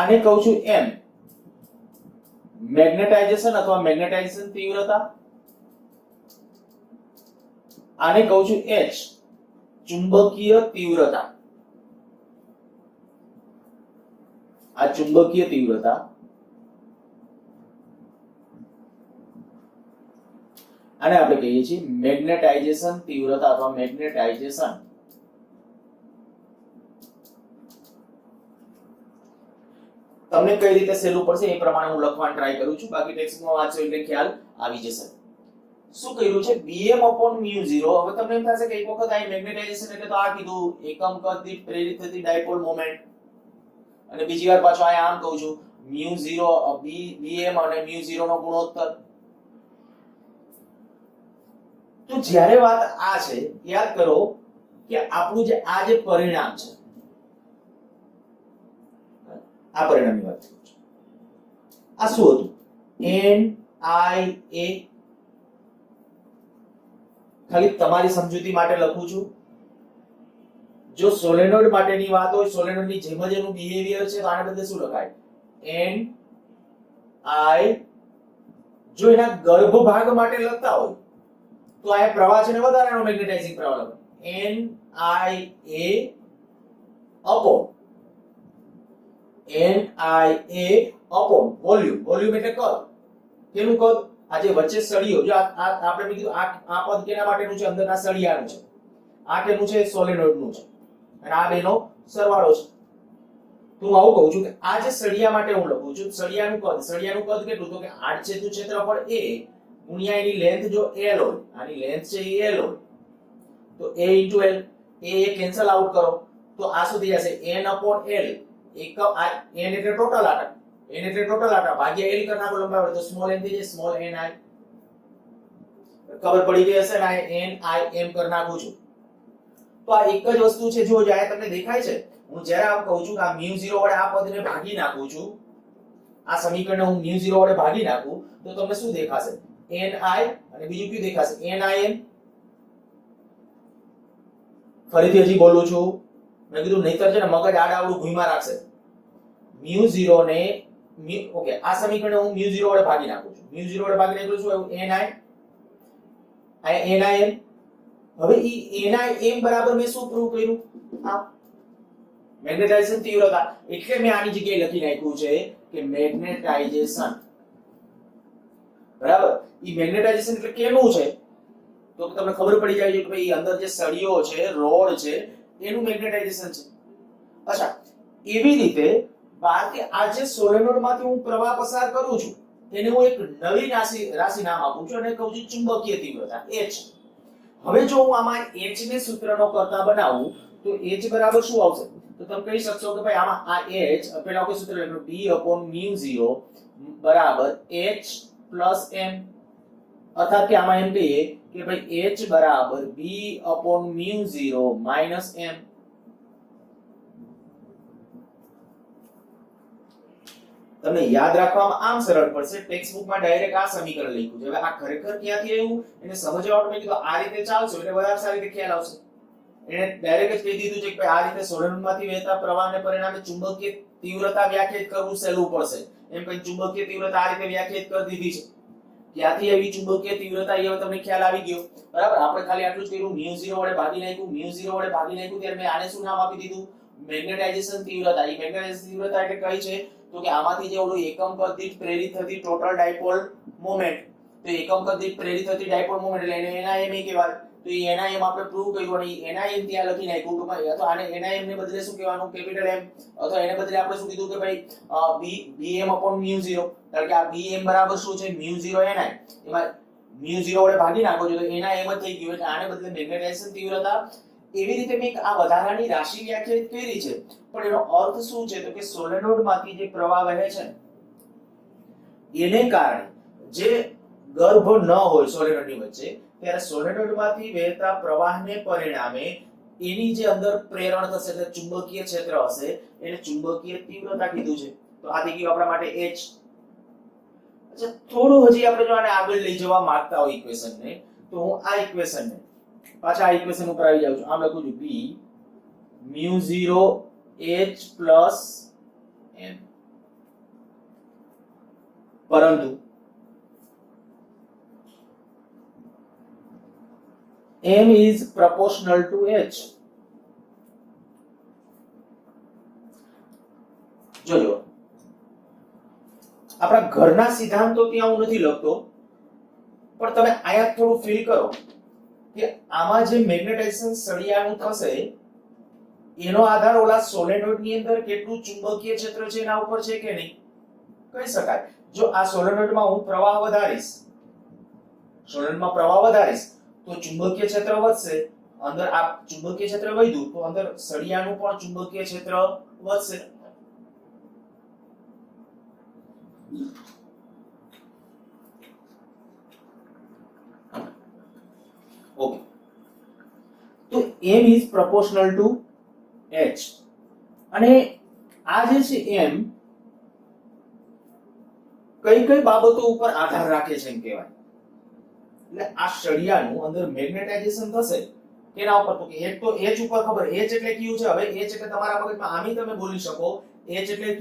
આને કહું છું m મેગ્નેટાઇઝેશન અથવા મેગ્નેટાઇઝેશન તીવ્રતા. આને કહું છું h ચુંબકીય તીવ્રતા. આ ચુંબકીય તીવ્રતા. આને આપણે કહીએ છીએ મેગ્નેટાઇઝેશન તીવ્રતા અથવા મેગ્નેટાઇઝેશન. તમને કઈ રીતે સહેલું પડશે એ પ્રમાણે હું લખવાનું ટ્રાય કરું છું. બાકી ટેક્સ્ટમાં વાંચો એટલે ખ્યાલ આવી જશે. શું કર્યું છે bm/μ0. હવે તમને એમ થશે કે એક વખત આ મેગ્નેટાઇઝેશન એટલે તો આ કીધું એકમ કદ દીઠ પ્રેરિત થતી ડાયપોલ મોમેન્ટ, અને બીજી વાર પાછો આ આમ કહું છું μ0 bm અને μ0 નો ગુણોત્તર. તો જ્યારે વાત આ છે, યાદ કરો કે આપણું જે આ જે પરિણામ છે, આ પરિણામની વાત કરું છું. આ શું હતું? NIA. ખાલી તમારી સમજૂતી માટે લખું છું. જો સોલેનોઇડ માટેની વાત હોય, સોલેનોઇડની જેમ જ એનું બિહેવિયર છે, તો આને બદલે શું લખાય? NI. જો એના ગર્ભ ભાગ માટે લખતા હોય તો આ પ્રવાહ છે ને વધારાનો મેગ્નેટાઇઝિંગ પ્રવાહ લખો. NIA upon volume. વોલ્યુમ એટલે કદ. કેનું કદ? આ જે વચ્ચે સળિયો, જો આપણે કીધું આ પદ કેના માટેનું છે? અંદરના સળિયાનું છે. આ કેનું છે? સોલેનોઇડનું છે. અને આ બેનો સરવાળો છે. તો હું આવું કહું છું કે આ જે સળિયા માટે હું લખું છું, સળિયાનું કદ કેટલું? તો કે આડછેદનું ક્ષેત્રફળ a ગુણ્યા એની લેન્થ જો l હોય, આની લેન્થ છે એ l હોય, તો a * l. A cancel out કરો તો આ શું થઈ જશે? n/l. એકમ આ n એટલે ટોટલ આટા ભાગ્યા l કરી નાખો લંબાઈ, તો સ્મોલ n થઈ જાય, સ્મોલ ni. ખબર પડી ગઈ હશે ને? આ NIM કરી નાખું છું. તો આ એક જ વસ્તુ છે. જો જ્યારે તમને દેખાય છે, હું જ્યારે આમ કહું છું કે આ μ0 વડે આ પદને ભાગી નાખું છું, આ સમીકરણને હું μ0 વડે ભાગી નાખું તો તમને શું દેખાશે? ni. અને બીજું કયું દેખાશે? NIM. ફરીથી હજી બોલું છું, મેં કીધું નહીતર છે ને મગજ આડાવડું ઘૂમા રાખશે. μ0 ને ઓકે, આ સમીકરણને હું μ0 વડે ભાગી નાખું છું. μ0 વડે ભાગી નાખું છું ni. આ NIM. હવે ઈ NIM બરાબર મેં શું પ્રૂવ કર્યું? આ મેગ્નેટાઇઝેશન તીવ્રતા. એટલે મેં આની જગ્યાએ લખી નાખ્યું છે કે મેગ્નેટાઇઝેશન. બરાબર? ઈ મેગ્નેટાઇઝેશન એટલે કેનું છે? તો તમને ખબર પડી જાય છે કે ભાઈ અંદર જે સળિયો છે, રોડ છે, એનું મેગ્નેટાઇઝેશન છે. અચ્છા, એવી રીતે બાકી આ જે સોલેનોઇડમાંથી હું પ્રવાહ પસાર કરું છું, એને હું એક નવી રાશિ નામ આપું છું અને કહું છું ચુંબકીય તીવ્રતા H. હવે જો હું આમાં H ને સૂત્રનો કરતા બનાવું તો H બરાબર શું આવશે? તો તમે કહી શકશો કે ભાઈ આમાં આ H પેલા આપણે સૂત્ર લખ્યું b/μ0 બરાબર H plus m. અર્થાત કે આમાં એમ કહીએ કે ભાઈ H બરાબર b/μ0 minus m. તમને યાદ રાખવામાં આમ સરળ પડશે. ટેક્સ્ટ બુકમાં ડાયરેક્ટ આ સમીકરણ લખ્યું છે. હવે આ ખરેખર ક્યાંથી આવ્યું એને સમજવા માટે મેં કીધું આ રીતે ચાલશો એટલે વધારે સારી રીતે ખ્યાલ આવશે. એને ડાયરેક્ટ જ કહી દીધું છે કે આ રીતે સોલેનોઇડમાંથી વહેતા પ્રવાહને પરિણામે ચુંબકીય તીવ્રતા વ્યાખ્યાયિત કરવું સહેલું પડશે. એમ કઈ ચુંબકીય તીવ્રતા આ રીતે વ્યાખ્યાયિત કરી દીધી છે. ક્યાંથી આવી ચુંબકીય તીવ્રતા એ હવે તમને ખ્યાલ આવી ગયો. બરાબર? આપણે ખાલી આટલું જ કર્યું, μ0 વડે ભાગી નાખ્યું. ત્યારે મેં આને શું નામ આપી દીધું? મેગ્નેટાઇઝેશન તીવ્રતા. એ મેગ્નેટાઇઝેશન તીવ્રતા એટલે કઈ છે? તો કે આમાંથી જે ઓલું એકમ કદ દીઠ પ્રેરિત થતી ટોટલ ડાયપોલ મોમેન્ટ, તો એકમ કદ દીઠ પ્રેરિત થતી ડાયપોલ મોમેન્ટ એટલે એને NIM કહેવાય. તો એ NIM આપણે પ્રૂવ કર્યું અને NIM ત્યાં લખી નાખ્યું. તો અથવા આને NIM ને બદલે શું કહેવાનું? Capital M. અથવા એને બદલે આપણે શું કીધું કે ભાઈ bm/μ0. કારણ કે આ bm બરાબર શું છે? μ0 ni. એમાં μ0 વડે ભાગી નાખો છો તો NIM જ થઈ ગયું. એટલે આને બદલે મેગ્નેટાઇઝેશન તીવ્રતા. એવી રીતે મેં આ વધારાની રાશિ વ્યાખ્યાયિત કરી છે. પણ એનો અર્થ શું છે? તો કે સોલેનોઇડમાંથી જે પ્રવાહ વહે છે એને કારણે જે ગર્ભ ન હોય સોલેનોઇડની વચ્ચે, ત્યારે સોલેનોઇડમાંથી વહેતા પ્રવાહને પરિણામે એની જે અંદર પ્રેરણ થશે એટલે ચુંબકીય ક્ષેત્ર હશે એને ચુંબકીય તીવ્રતા કીધું છે. તો આ થઈ ગયું આપણા માટે H. અચ્છા, થોડું હજી આપણે જો આને આગળ લઈ જવા માંગતા હોય ઇક્વેશનને, તો હું આ ઇક્વેશનને પાછા આ ઇક્વેશન ઉપર આવી જાઉં છું. આમ લખું છું b μ0 H plus m. પરંતુ m is proportional to H. જોજો, આપણા ઘરના સિદ્ધાંતો ત્યાં હું નથી લખતો, પણ તમે આયા થોડું ફીલ કરો કે આમાં જે મેગ્નેટાઇઝેશન સળિયાનું થશે એનો આધાર ઓલા સોલેનોઇડ ની અંદર કેટલું ચુંબકીય ક્ષેત્ર છે એના ઉપર છે કે નહીં કહી શકાય. જો આ સોલેનોઇડમાં હું પ્રવાહ વધારીશ, સોલેનોઇડમાં પ્રવાહ વધારીશ તો ચુંબકીય ક્ષેત્ર વધશે, અંદર આ ચુંબકીય ક્ષેત્ર વધ્યું તો અંદર સળિયાનું પણ ચુંબકીય ક્ષેત્ર વધશે. ઓકે, તો m is proportional to h અને આ જે છે m કઈ કઈ બાબતો ઉપર આધાર રાખે છે એમ કહેવાય. એટલે આ સળિયાનું અંદર મેગ્નેટાઇઝેશન થશે કેના ઉપર, તો કે એક તો h ઉપર ખબર, h એટલે q છે. હવે h એટલે તમારા મગજમાં આમી તમે બોલી શકો h એટલે q,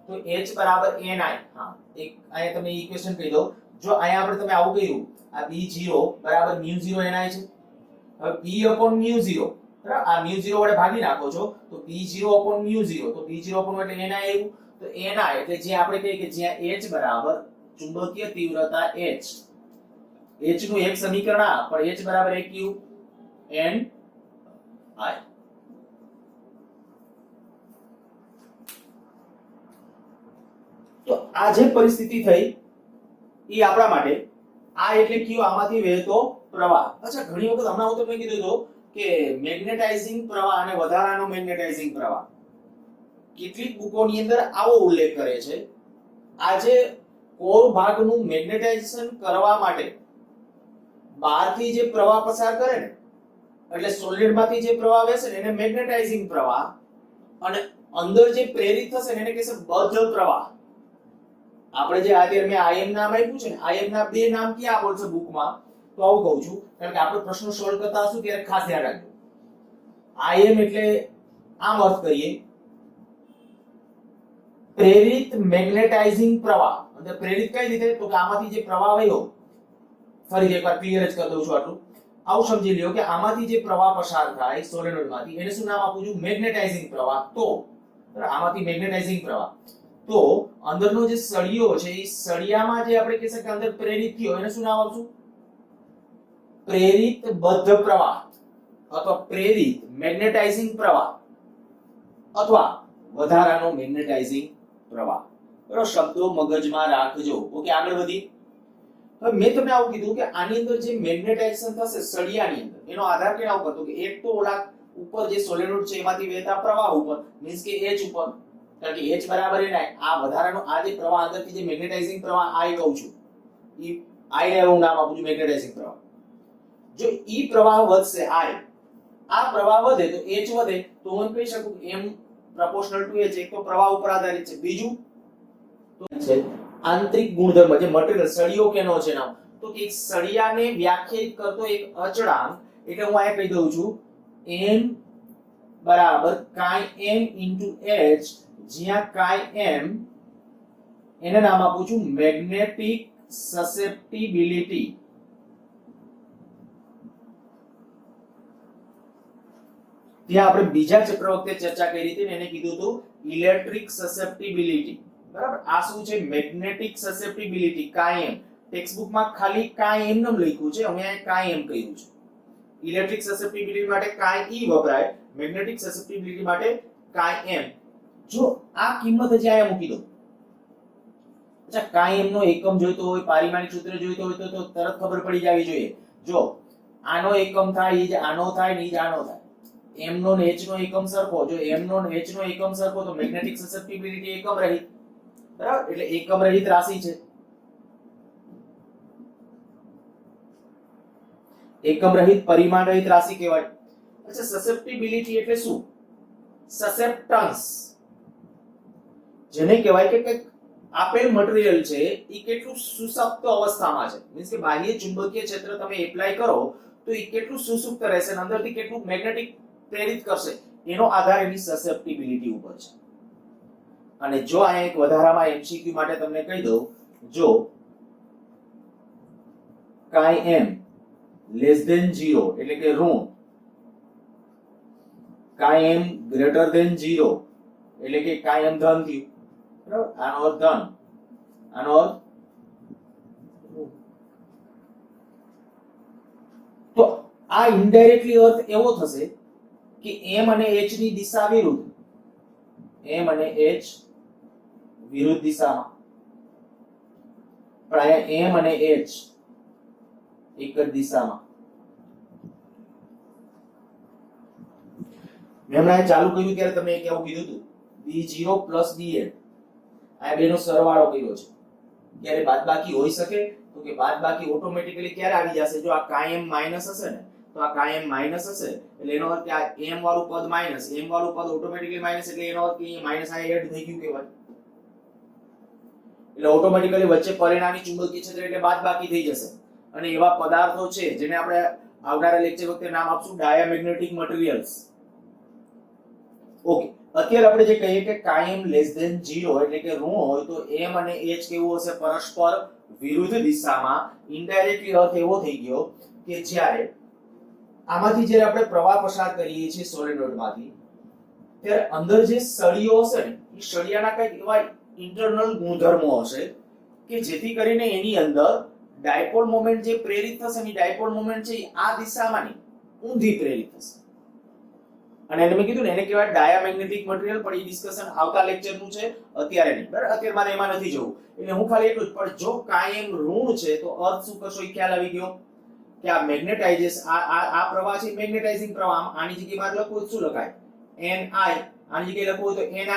તો h બરાબર ni. હા, એક અહીંયા તમે ઇક્વેશન કહી દો. જો અહીંયા આપણે તમે આવું કર્યું, આ b0 બરાબર μ0 ni છે. હવે p upon μ0 બરાબર, આ μ0 વડે ભાગી નાખો છો તો p0 upon μ0, તો p0 upon એટલે ni આવ્યું. તો ni એટલે જે આપણે કહીએ કે જ્યાં h બરાબર ચુંબકીય તીવ્રતા h, h નું એક સમીકરણ આ, પણ h બરાબર aq n i. તો આ જે પરિસ્થિતિ થઈ એ આપણા માટે, આ એટલે કયો, આમાંથી વહેતો પ્રવાહ. અચ્છા, ઘણી વખત હમણાં હું તમને કીધું હતું કે મેગ્નેટાઇઝિંગ પ્રવાહ અને વધારાનો મેગ્નેટાઇઝિંગ પ્રવાહ, કેટલીક બુકોની અંદર આવો ઉલ્લેખ કરે છે. આજે કોર ભાગનું મેગ્નેટાઇઝેશન કરવા માટે બહારથી જે પ્રવાહ પસાર કરે ને, એટલે સોલિડમાંથી જે પ્રવાહ વહેશે ને એને મેગ્નેટાઇઝિંગ પ્રવાહ, અને અંદર જે પ્રેરિત થશે ને એને કહેશે બદ્ધ પ્રવાહ. આપણે જે અત્યારે મેં આઈએમ નામ આપ્યું છે ને, આઈએમ ના બે નામ ક્યાં બોલશે બુકમાં, તો આવું કહું છું કારણ કે આપણે પ્રશ્નો સોલ્વ કરતા હશું ત્યારે ખાસ ધ્યાન રાખજો. આઈએમ એટલે આમ અર્થ કરીએ, પ્રેરિત મેગ્નેટાઇઝિંગ પ્રવાહ. એટલે પ્રેરિત કઈ રીતે, તો કે આમાંથી જે પ્રવાહ વહ્યો, ફરી એકવાર ક્લિયર જ કરી દઉં છું આટલું, આવું સમજી લ્યો કે આમાંથી જે પ્રવાહ પસાર થાય સોલેનોઇડમાંથી એને શું નામ આપું છું, મેગ્નેટાઇઝિંગ પ્રવાહ. તો આમાંથી મેગ્નેટાઇઝિંગ પ્રવાહ, તો અંદરનો જે સળિયો છે એ સળિયામાં જે આપણે કહી શકીએ કે અંદર પ્રેરિત થયો એને શું નામ આપશું, પ્રેરિત બદ્ધ પ્રવાહ અથવા પ્રેરિત મેગ્નેટાઇઝિંગ પ્રવાહ અથવા વધારાનો મેગ્નેટાઇઝિંગ પ્રવાહ. બરાબર, શબ્દો મગજમાં રાખજો. ઓકે, આગળ વધી. હવે મેં તમને આવું કીધું કે આની અંદર જે મેગ્નેટાઇઝેશન થશે સળિયાની અંદર, એનો આધાર કેના ઉપર, તો કે એક તો ઓલા ઉપર જે સોલેનોઇડ છે એમાંથી વહેતા પ્રવાહ ઉપર, મીન્સ કે h ઉપર, કારણ કે h બરાબર ni. આ વધારાનો આ જે પ્રવાહ અંદરથી જે મેગ્નેટાઇઝિંગ પ્રવાહ I કહું છું, ઈ I ને હું નામ આપું છું મેગ્નેટાઇઝિંગ પ્રવાહ. જો ઈ પ્રવાહ વધશે I, આ પ્રવાહ વધે તો h વધે, તો હું કહી શકું m proportional to h. એક તો પ્રવાહ ઉપર આધારિત છે, બીજું તો છે આંતરિક ગુણધર્મ, જે મટીરીયલ સળિયો કેનો છે નામ, તો કે સળિયાને વ્યાખ્યાયિત કરતો એક અચળાંક, એટલે હું અહીંયા કહી દઉં છું m બરાબર chi m into h, જ્યાં chi m એને નામ આપું છું મેગ્નેટિક સસેપ્ટિબિલિટી. ત્યાં આપણે બીજા ચેપ્ટર વખતે ચર્ચા કરી હતી ને એને કીધું હતું ઇલેક્ટ્રિક સસેપ્ટિબિલિટી. બરાબર, આ શું છે, magnetic susceptibility chi m. Text બુકમાં ખાલી chi m નામ લખ્યું છે, અમે અહીં chi m કહ્યું છે. ઇલેક્ટ્રિક સસેપ્ટિબિલિટી માટે chi e વપરાય, મેગ્નેટિક સસેપ્ટિબિલિટી માટે chi m. જો આ કિંમત હજી અહીંયા મૂકી દો. અચ્છા, chi m નો એકમ જોઈતો હોય, પારિમાણિક સૂત્ર જોઈતો હોય તો તરત ખબર પડી જવી જોઈએ. જો આનો એકમ થાય ઈ જ આનો થાય ને ઈ જ આનો થાય. m નો ને h નો એકમ સરખો, જો m નો ને h નો એકમ સરખો તો મેગ્નેટિક સસેપ્ટિબિલિટી એકમ રહિત. બરાબર, એટલે એકમ રહિત રાશિ છે. એકમ રહિત પરિમાણ રહિત રાશિ કહેવાય. અચ્છા, સસેપ્ટિબિલિટી એટલે શું, સસેપ્ટન્સ, જેને કહેવાય કે આપેલ મટીરીયલ છે એ કેટલું સુસપ્ત અવસ્થામાં છે, મીન્સ કે બાહ્ય ચુંબકીય ક્ષેત્ર તમે એપ્લાય કરો તો એ કેટલું સુસુપ્ત રહેશે, અંદરથી કેટલું મેગ્નેટિક પ્રેરિત કરશે, એનો આધાર એની સસેપ્ટિબિલિટી ઉપર છે. અને જો અહીંયા એક વધારામાં એમસીક્યુ માટે તમને કહી દઉં, જો chi m લેસ ધેન 0 એટલે કે ઋણ, chi m ગ્રેટર ધેન 0 એટલે કે chi m ધન થયું. બરાબર, આનો અર્થ ધન, આનો અર્થ. તો આ ઇનડાયરેક્ટલી અર્થ એવો થશે કે m અને h ની દિશા વિરુદ્ધ, m અને h વિરુદ્ધ દિશામાં, પણ અહીંયા m અને h એક જ દિશામાં. મેં હમણાં ચાલુ કર્યું ત્યારે તમે કેવું કીધું હતું b0 bn આ બેનો સરવાળો કર્યો છે ત્યારે બાદબાકી હોઈ શકે તો કે બાદબાકી ઓટોમેટિકલી ક્યારે આવી જશે જો આ કાયમ માઈનસ હશે ને તો આ કાયમ માઈનસ હશે એટલે એનો અર્થ કે આ m વાળું પદ માઈનસ m વાળું પદ ઓટોમેટિકલી માઈનસ એટલે એનો અર્થ કે અહીં માઈનસ આ એડ થઈ ગયું કહેવાય એટલે ઓટોમેટિકલી વચ્ચે પરિણામી ચુંબકીય ક્ષેત્ર એટલે બાદબાકી થઈ જશે અને એવા પદાર્થો છે જેને આપણે આવનારા લેક્ચર વખતે નામ આપશું ડાયામેગ્નેટિક મટીરીયલ્સ. ઓકે અત્યારે આપણે જે કહીએ કે કાયમ લેસ ધેન 0 એટલે કે ઋણ હોય તો m અને h કેવું હશે પરસ્પર વિરુદ્ધ દિશામાં. ઇનડાયરેક્ટલી અર્થ એવો થઈ ગયો કે જ્યારે આમાંથી જ્યારે આપણે પ્રવાહ પસાર કરીએ છીએ સોલેનોઇડમાંથી ત્યારે અંદર જે સળીઓ હશે ને એ સળિયાના કંઈક એવા ઇન્ટરનલ ગુણધર્મો હશે કે જેથી કરીને એની અંદર ડાયપોલ મોમેન્ટ જે પ્રેરિત થશે ને ડાયપોલ મોમેન્ટ છે આ દિશામાં નહીં ઊંધી પ્રેરિત થશે અને એને મેં કીધું ને એને કહેવાય ડાયામેગ્નેટિક મટીરીયલ. પણ એ ડિસ્કશન આવતા લેક્ચરનું છે અત્યારે નહીં બરાબર અત્યારે મારે એમાં નથી જવું એટલે હું ખાલી એટલું જ પણ જો કાયમ ઋણ છે તો અર્થ શું કરશો એ ખ્યાલ આવી ગયો કે આ મેગ્નેટાઇઝેશન આ પ્રવાહ છે મેગ્નેટાઇઝિંગ પ્રવાહ. આની જગ્યાએ મારે લખવું શું લખાય ni આની જગ્યાએ લખવું હોય તો nim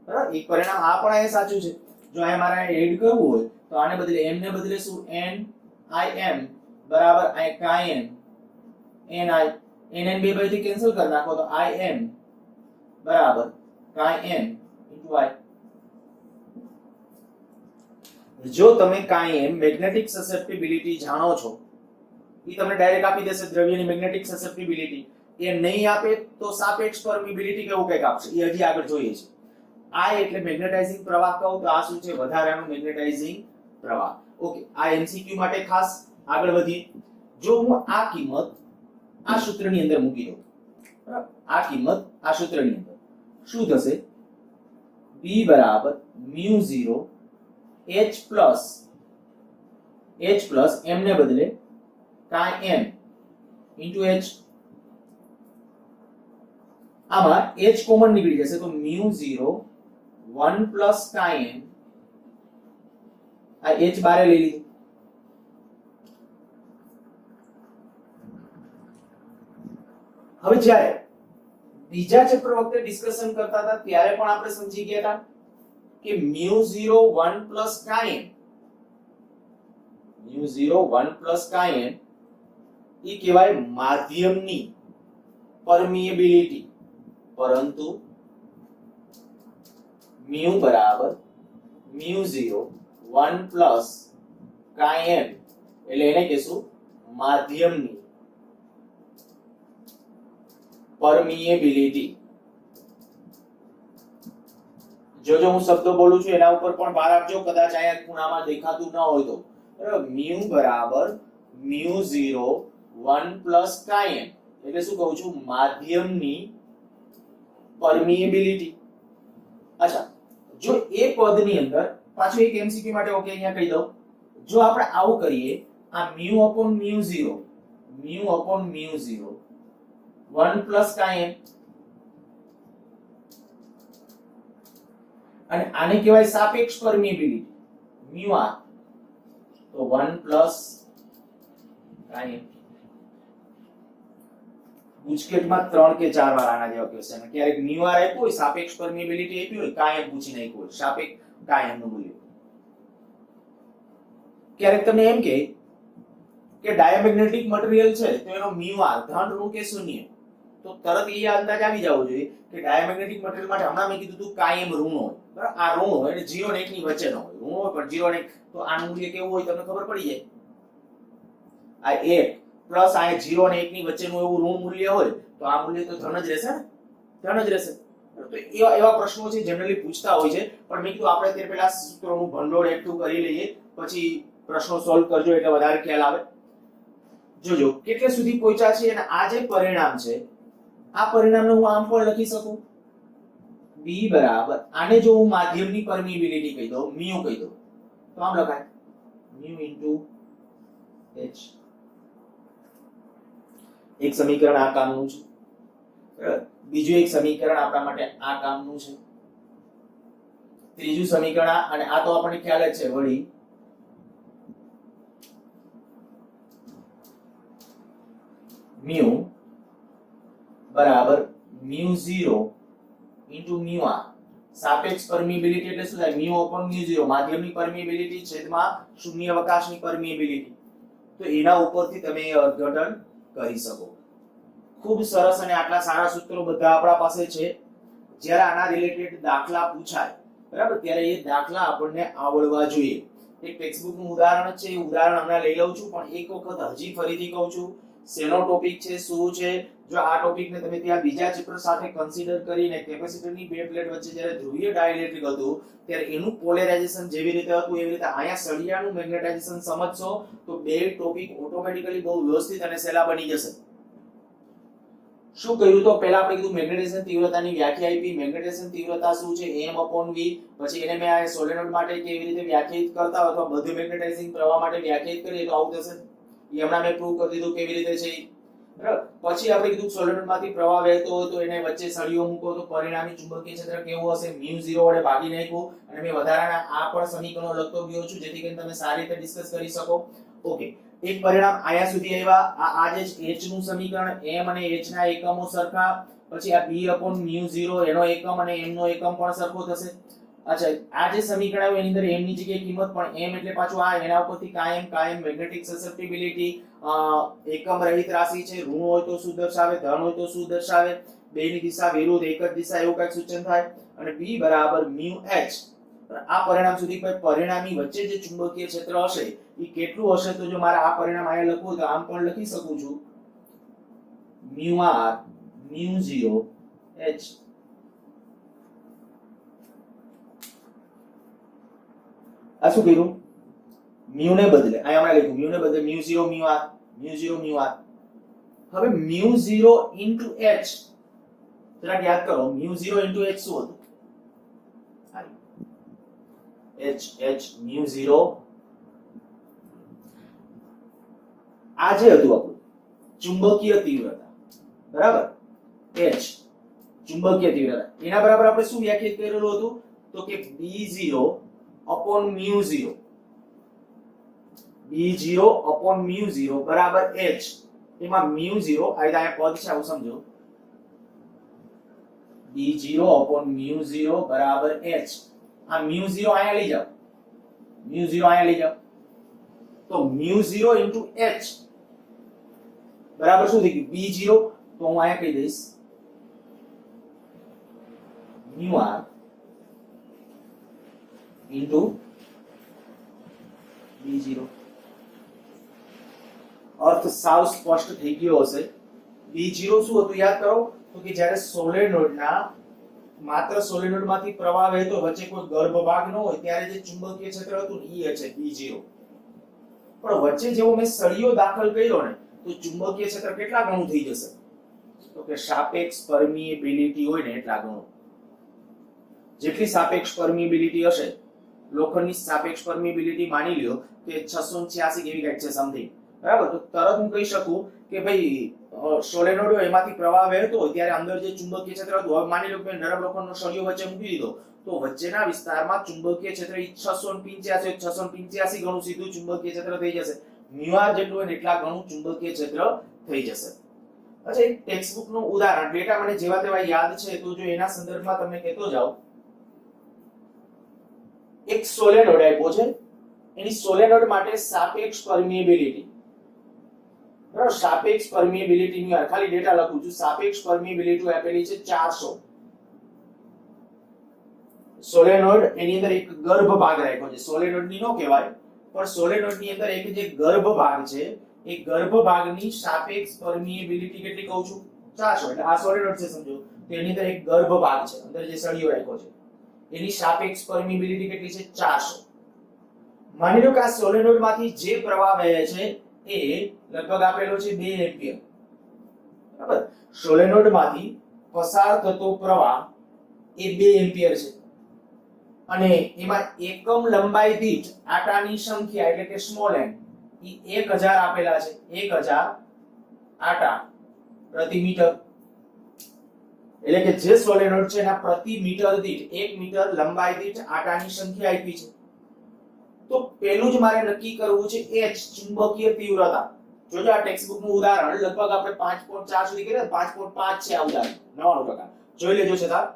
બરાબર. એક પરિણામ આ પણ અહીં સાચું છે જો અહીં મારે એડ કરવું હોય તો આને બદલે m ને બદલે શું nim બરાબર અહીં કાયમ ni nn બે બાજુથી કેન્સલ કરી નાખો તો im બરાબર કાયમ into i. જો તમે કાયમ મેગ્નેટિક સસેપ્ટિબિલિટી જાણો છો એ તમને ડાયરેક્ટ આપી દેશે દ્રવ્યની મેગ્નેટિક સસેપ્ટિબિલિટી. એ નહીં આપે તો સાપેક્ષ પરમિબિલિટી કેવું કંઈક આપશે એ હજી આગળ જોઈએ છે. આ એટલે મેગ્નેટાઇઝિંગ પ્રવાહ કહું તો આ શું છે વધારાનું મેગ્નેટાઇઝિંગ પ્રવાહ. ઓકે આ MCQ માટે ખાસ. આગળ વધીએ જો હું આ કિંમત આ સૂત્રની અંદર મૂકી દઉં બરાબર આ કિંમત આ સૂત્રની અંદર શું થશે b બરાબર μ0 h પ્લસ m ને બદલે કાય m into h. આમાં h કોમન નીકળી જશે તો μ0 1 પ્લસ કાય m આ h બારે લઈ લીધું. હવે જ્યારે બીજા ચેપ્ટર વખતે ડિસ્કશન કરતા હતા ત્યારે પણ આપણે સમજી ગયા હતા કે μ0 1 પ્લસ કાય m μ0 1 પ્લસ કાય m એ કહેવાય માધ્યમની પરમિએબિલિટી. પરંતુ mu બરાબર μ0 1 પ્લસ કાય m એટલે એને કહેશું માધ્યમની પરમિએબિલિટી. જો હું શબ્દો બોલું છું એના ઉપર પણ ભાર આપજો કદાચ અહીંયા ખૂણામાં દેખાતું ન હોય તો બરાબર. mu બરાબર μ0 1 પ્લસ કાય m એટલે શું કહું છું માધ્યમની પરમિએબિલિટી. અચ્છા જો એ પદની અંદર પાછું એક MCQ માટે ઓકે અહીંયા કહી દઉં જો આપણે આવું કરીએ આ μ/μ0 1 પ્લસ કાય m અને આને કહેવાય સાપેક્ષ પરમિએબિલિટી μr તો 1 પ્લસ કાય m. ગુજકેટમાં 3 કે 4 વાર આના જેવા ક્વેશ્ચન ક્યારેક μr આપ્યું હોય સાપેક્ષ પરમિએબિલિટી આપી હોય કાયમ પૂછી નાખ્યું હોય સાપેક્ષ કાયમ નું મૂલ્ય. ક્યારેક તમને એમ કે ડાયામેગ્નેટિક મટીરીયલ છે તો એનો μr ધન ઋણ કે શૂન્ય તો તરત એ અંદાજ આવી જવો જોઈએ કે ડાયામેગ્નેટિક મટીરીયલ માટે હમણાં મેં કીધું હતું કાયમ ઋણ હોય બરાબર. આ ઋણ હોય એટલે 0 અને 1 ની વચ્ચેનો હોય ઋણ હોય પણ 0 અને 1 તો આનું મૂલ્ય કેવું હોય તમને ખબર પડી જાય. આ 1 પ્લસ આ 0 અને 1 ની વચ્ચેનું એવું ઋણ મૂલ્ય હોય તો આ મૂલ્ય તો ધન જ રહેશે ને ધન જ રહેશે. તો એવા પ્રશ્નો છે જનરલી પૂછતા હોય છે પણ મેં કીધું આપણે તે પહેલા સૂત્રોનું ભંડોળ એકઠું કરી લઈએ પછી પ્રશ્નો સોલ્વ કરજો એટલે વધારે ખ્યાલ આવે. જોજો કેટલે સુધી પહોંચ્યા છે અને આ જે પરિણામ છે આ પરિણામને હું આમ પણ લખી શકું b બરાબર આને જો હું માધ્યમની પરમિએબિલિટી કહી દઉં μ કહી દઉં તો આમ લખાય μ into h. એક સમીકરણ આ કામનું છે બરાબર. બીજું એક સમીકરણ આપણા માટે આ કામનું છે. ત્રીજું સમીકરણ અને આ તો આપણને ખ્યાલ જ છે વળી મ્યુ બરાબર મ્યુ0 ઇન્ટુ મ્યુ r. સાપેક્ષ પરમિએબિલિટી એટલે શું થાય? મ્યુ અપોન મ્યુ0, માધ્યમની પરમિએબિલિટી છેદમાં શૂન્યાવકાશની પરમિએબિલિટી. તો એના ઉપરથી તમે અર્થઘટન કરી શકો. ખૂબ સરસ. અને આટલા સારા સૂત્રો બધા આપણા પાસે છે. જ્યારે આના રિલેટેડ દાખલા પૂછાય બરાબર, ત્યારે એ દાખલા આપણને આવડવા જોઈએ. એક ટેક્સ્ટબુક નું ઉદાહરણ છે, એ ઉદાહરણ હમણાં લઈ લઉં છું, પણ એક વખત હજી ફરીથી કહું છું શેનો ટોપિક છે, શું છે. જો આ ટોપિકને તમે ત્યાં બીજા ચેપ્ટર સાથે કન્સિડર કરીને કેપેસિટરની બે પ્લેટ વચ્ચે જ્યારે ધ્રુવીય ડાઇલેક્ટ્રિક હતું ત્યારે એનું પોલેરાઇઝેશન જેવી રીતે હતું એવી રીતે અહીંયા સળિયાનું મેગ્નેટાઇઝેશન સમજશો તો બે ટોપિક ઓટોમેટિકલી બહુ વ્યવસ્થિત અને સહેલા બની જશે. શું કહ્યું? તો પહેલા આપણે કીધું મેગ્નેટાઇઝેશન તીવ્રતાની વ્યાખ્યા આપી. મેગ્નેટાઇઝેશન તીવ્રતા શું છે? m/v. પછી એને મેં આ સોલેનોઇડ માટે કેવી રીતે વ્યાખ્યાયિત કરતા હોય અથવા બધે મેગ્નેટાઇઝિંગ પ્રવાહ માટે વ્યાખ્યાયિત કરીએ તો આવું થશે. એ હમણાં મેં પ્રૂવ કરી દીધું કેવી રીતે છે. બરાબર. પછી આપણે કીધું સોલેનોઇડમાંથી પ્રવાહ વહેતો હોય તો એને વચ્ચે સળિયો મૂકો તો પરિણામી ચુંબકીય ક્ષેત્ર કેવું હશે? µ0 વડે ભાગી નાખ્યું. અને મેં વધારાના આ પણ સમીકરણો લખતો ગયો છું જેથી કરીને તમે સારી રીતે ડિસ્કસ કરી શકો. ઓકે, એક પરિણામ આયા સુધી આવ્યા. આ જે h નું સમીકરણ, m અને h ના એકમો સરખા. પછી આ b/µ0 એનો એકમ અને m નો એકમ પણ સરખો થશે. અચ્છા, આ જે સમીકરણ આવ્યું એની અંદર m ની જગ્યાએ કિંમત પણ m એટલે પાછું આ એના ઉપરથી કાયમ મેગ્નેટિક સસેપ્ટિબિલિટી એકમ રહિત રાશિ છે. ઋણ હોય તો શું દર્શાવે, ધન હોય તો શું દર્શાવે? બેની દિશા વિરુદ્ધ, એક જ દિશા, એવું કંઈક સૂચન થાય. અને b બરાબર µh. આ પરિણામ સુધી પરિણામી વચ્ચે જે ચુંબકીય ક્ષેત્ર હશે એ કેટલું હશે? તો જો મારે આ પરિણામ અહીંયા લખવું તો આમ પણ લખી શકું છું µr µ0 h. આ શું કર્યું? મ્યુ ને બદલે અહીંયા હમણાં લખ્યું મ્યુ ને બદલે µ0 µr µ0 µr. હવે µ0 h જરાક યાદ કરો. µ0 h શું હતું? h µ0 આ જે હતું આપણું ચુંબકીય તીવ્રતા બરાબર. h ચુંબકીય તીવ્રતા એના બરાબર આપણે શું વ્યાખ્યાયિત કરેલું હતું? તો કે b0 upon µ0 b0 upon µ0 બરાબર h. એમાં µ0 અહીંયા પદ છે આવું સમજો. b0 upon µ0 બરાબર h. આ µ0 અહીંયા લઈ જાઓ, µ0 અહીંયા લઈ જાઓ તો µ0 into h બરાબર શું થઈ ગયું? b0. તો હું અહીંયા કહી દઈશ μr into b0. અર્થ સાવ સ્પષ્ટ થઈ ગયો હશે. b0 શું હતું યાદ કરો? તો કે જ્યારે સોલેનોઇડના માત્ર સોલેનોઇડમાંથી પ્રવાહ વહેતો વચ્ચે કોઈ ગર્ભ ભાગ ન હોય ત્યારે જે ચુંબકીય ક્ષેત્ર હતું એ છે b0. પણ વચ્ચે જેવો મેં સળિયો દાખલ કર્યો ને તો ચુંબકીય ક્ષેત્ર કેટલા ગણું થઈ જશે? તો કે સાપેક્ષ પરમિએબિલિટી હોય ને એટલા ગણું. જેટલી સાપેક્ષ પરમિએબિલિટી હશે, લોખંડની સાપેક્ષ પરમિએબિલિટી માની લ્યો કે 686 કેવી કંઈક છે સમથિંગ બરાબર. તો તરત હું કહી શકું કે ભાઈ સોલેનોઇડ એમાંથી પ્રવાહ વહેતો હોય ત્યારે અંદર જે ચુંબકીય ક્ષેત્ર હતું, હવે માની લો કે નરમ લોખંડનો સળિયો વચ્ચે મૂકી દીધો તો વચ્ચેના વિસ્તારમાં ચુંબકીય ક્ષેત્ર 685 ગણું સીધું ચુંબકીય ક્ષેત્ર થઈ જશે. μr જેટલું હોય એટલા ગણું ચુંબકીય ક્ષેત્ર થઈ જશે. અચ્છા, એક ટેક્સ્ટબુક નું ઉદાહરણ, ડેટા મને જેવા તેવા યાદ છે તો જો એના સંદર્ભમાં તમને કહેતો જાઉં. એક સોલેનોઇડ આપ્યો છે, એની સોલેનોઇડ માટે સાપેક્ષ પરમિએબિલિટી બરાબર. સાપેક્ષ પરમિએબિલિટી ની ખાલી ડેટા લખું છું. સાપેક્ષ પરમિએબિલિટી આપેલી છે 400. સોલેનોઇડ એની અંદર એક ગર્ભ ભાગ રાખ્યો છે. સોલેનોઇડ ની નો કહેવાય પણ સોલેનોઇડ ની અંદર એક જે ગર્ભ ભાગ છે એ ગર્ભ ભાગની સાપેક્ષ પરમિએબિલિટી કેટલી કહું છું? 400. એટલે આ સોલેનોઇડ છે સમજો, તો એની અંદર એક ગર્ભ ભાગ છે, અંદર જે સળિયો રાખ્યો છે એની સાપેક્ષ પરમિએબિલિટી કેટલી છે? 400. માની લો કે આ સોલેનોઇડ માંથી જે પ્રવાહ વહે છે એ લગભગ આપેલો છે 2 એમ્પિયર બરાબર. સોલેનોઇડ માંથી પસાર થતો પ્રવાહ એ 2 એમ્પિયર છે અને એમાં એકમ લંબાઈ દીઠ આટાની સંખ્યા એટલે કે સ્મોલ n એ 1000 આપેલા છે. 1000 આટા પ્રતિ મીટર. એટલે કે જે સોલેનોઇડ છે એના પ્રતિ મીટર દીઠ 1 મીટર લંબાઈ દીઠ આટાની સંખ્યા આપી છે. તો પેલું જ મારે નક્કી કરવું છે h ચુંબકીય તીવ્રતા. જોજો આ ટેક્સ્ટ બુક નું ઉદાહરણ લગભગ આપણે 5.4 સુધી કર્યું, 5.5 છે આ ઉદાહરણ 99%. જોઈ લેજો છતાં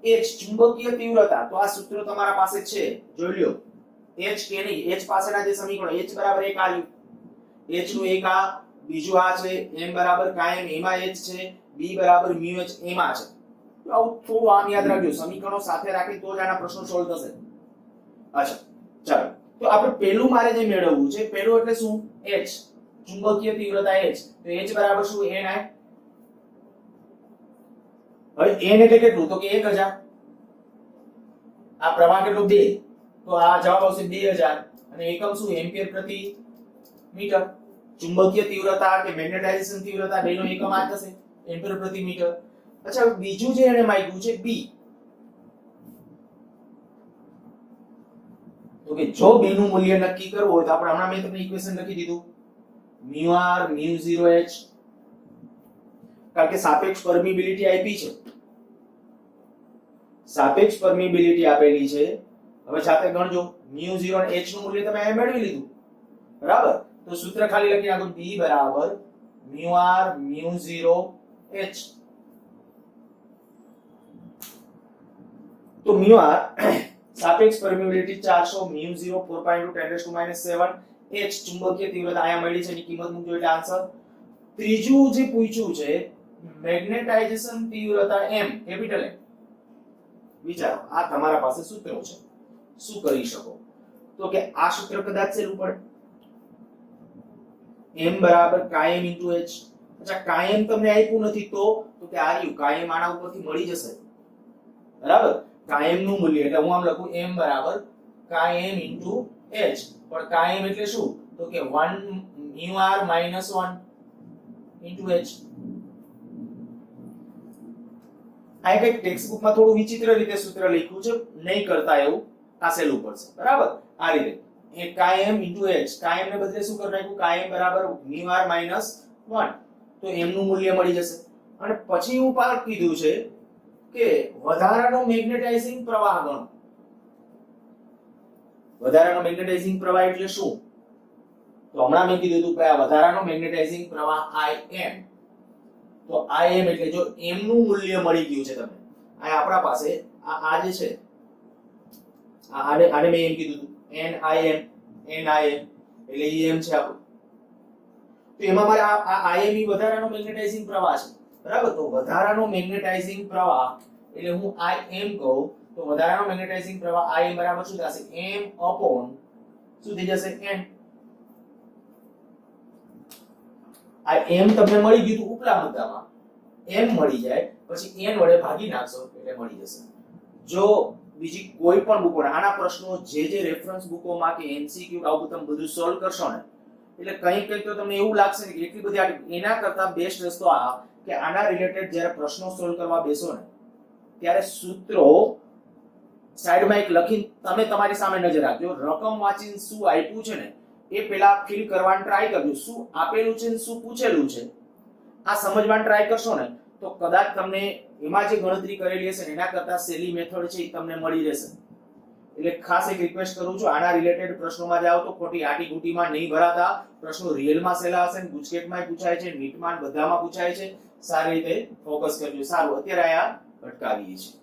H ચુંબકીય તીવ્રતા, તો આ સૂત્ર તમારા પાસે છે, જોઈ લ્યો. H કે નહીં, H પાસેના જે સમીકરણો, H બરાબર એક આ લ્યો, H નું એક આ, બીજું આ છે, M બરાબર કાયમ એમાં H છે, B બરાબર μ H એમાં છે. તો આવું થોડું આમ યાદ રાખજો, સમીકરણો સાથે રાખી તો જ આના પ્રશ્નો સોલ્વ થશે. અચ્છા ચાલો, તો આપણે પહેલું મારે જે મેળવવું છે, પહેલું એટલે શું? H ચુંબકીય તીવ્રતા H, તો H બરાબર શું? Ni. હવે n એટલે કેટલું? તો કે 1000. આ પ્રવાહ કેટલો? 2, તો આ જવાબ આવશે 2000. અને એકમ શું? એમ્પિયર પ્રતિ મીટર. ચુંબકીય તીવ્રતા કે મેગ્નેટાઇઝેશન તીવ્રતા બેનો એકમ આ થશે, એમ્પિયર પ્રતિ મીટર. અચ્છા, બીજું જે એને માંગ્યું છે B, તો કે જો B નું મૂલ્ય નક્કી કરવું હોય તો આપણે હમણાં મેં તમને ઇક્વેશન લખી દીધું, μr μ0h, કારણ કે સાપેક્ષ પરમિબિલિટી આપી છે, સાપેક્ષ પરમિબિલિટી આપેલી છે. હવે સાથે ગણજો, μ0 અને h નું મૂલ્ય તમે અહીં મેળવી લીધું, બરાબર? તો સૂત્ર ખાલી લખી નાખો, B બરાબર μr μ0h. તો μr સાપેક્ષ પરમિબિલિટી 400, μ0 4.2 10 7, h ચુંબકીય તીવ્રતા આયા મળી છે, એની કિંમત મૂકજો એટલે આન્સર. ત્રીજું જે પૂછ્યું છે મેગ્નેટાઇઝેશન તીવ્રતા m, કેપિટલ M. વિચારો, આ તમારા પાસે સૂત્રો છે, શું કરી શકો? તો કે આ સૂત્ર કદાચ શેનું પડે, m બરાબર કાયમ * h. અચ્છા, કાયમ તમને આપ્યું નથી તો કે આ રહ્યું કાયમ, આના ઉપરથી મળી જશે, બરાબર? કાયમ નું મૂલ્ય એટલે હું આમ લખું m બરાબર કાયમ * h, પણ કાયમ એટલે શું? તો કે 1 μr - 1 * h. આ એક ટેક્સ્ટ બુક માં થોડું વિચિત્ર રીતે સૂત્ર લખ્યું છે, નહીં કરતા એવું આ સહેલું પડશે, બરાબર? આ રીતે એ કાયમ * h, કાયમ ને બદલે શું કરી નાખ્યું? કાયમ બરાબર μr - 1, તો m નું મૂલ્ય મળી જશે. અને પછી હું પાછળ કીધું છે કે વધારાનો મેગ્નેટાઇઝિંગ પ્રવાહ ગણો. વધારાનો મેગ્નેટાઇઝિંગ પ્રવાહ એટલે શું? તો હમણાં મેં કીધું હતું કે આ વધારાનો મેગ્નેટાઇઝિંગ પ્રવાહ Im. તો Im એટલે જો m નું મૂલ્ય મળી ગયું છે તમને, આ આપણા પાસે આ જે છે, આને મેં એમ કીધું હતું Nim એટલે Em છે આપણું. તો એમાં મારે આ Im ઈ વધારાનો મેગ્નેટાઇઝિંગ પ્રવાહ છે, બરાબર? તો વધારાનો મેગ્નેટાઇઝિંગ પ્રવાહ એટલે હું Im કહું તો વધારાનો મેગ્નેટાઇઝિંગ પ્રવાહ Im બરાબર શું થશે? m upon શું થઈ જશે? n. આ m તમને મળી ગયું તો ઉપલા મુદ્દામાં m મળી જાય, પછી n વડે ભાગી નાખશો એટલે મળી જશે. જો બીજી કોઈ પણ બુકોના આના પ્રશ્નો જે રેફરન્સ બુકોમાં કે MCQ આવું તમે બધું સોલ્વ કરશો ને, એટલે કંઈક તો તમને એવું લાગશે કે એટલી બધી, એના કરતા બેસ્ટ રસ્તો આ કે આના રિલેટેડ જ્યારે પ્રશ્નો સોલ્વ કરવા બેસો ને ત્યારે સૂત્રો સાઈડમાં એક લખીને તમે તમારી સામે નજર રાખજો, રકમ વાંચીને શું આપ્યું છે ને એ પેલા ફીલ કરવાનું ટ્રાય કરજો, શું આપેલું છે ને શું પૂછેલું છે આ સમજવાનું ટ્રાય કરશો ને તો કદાચ તમને એમાં જે ગણતરી કરેલી હશે ને એના કરતા સહેલી મેથડ છે એ તમને મળી રહેશે. એટલે ખાસ એક રિક્વેસ્ટ કરું છું, આના રિલેટેડ પ્રશ્નોમાં જાઓ તો ખોટી આટી ગુટીમાં નહીં ભરાતા, પ્રશ્નો રિયલમાં સહેલા હશે, ગુજકેટમાં પૂછાય છે, નીટમાં બધામાં પૂછાય છે, સારી રીતે ફોકસ કરજો. સારું, અત્યારે અહીંયા અટકાવીએ છીએ.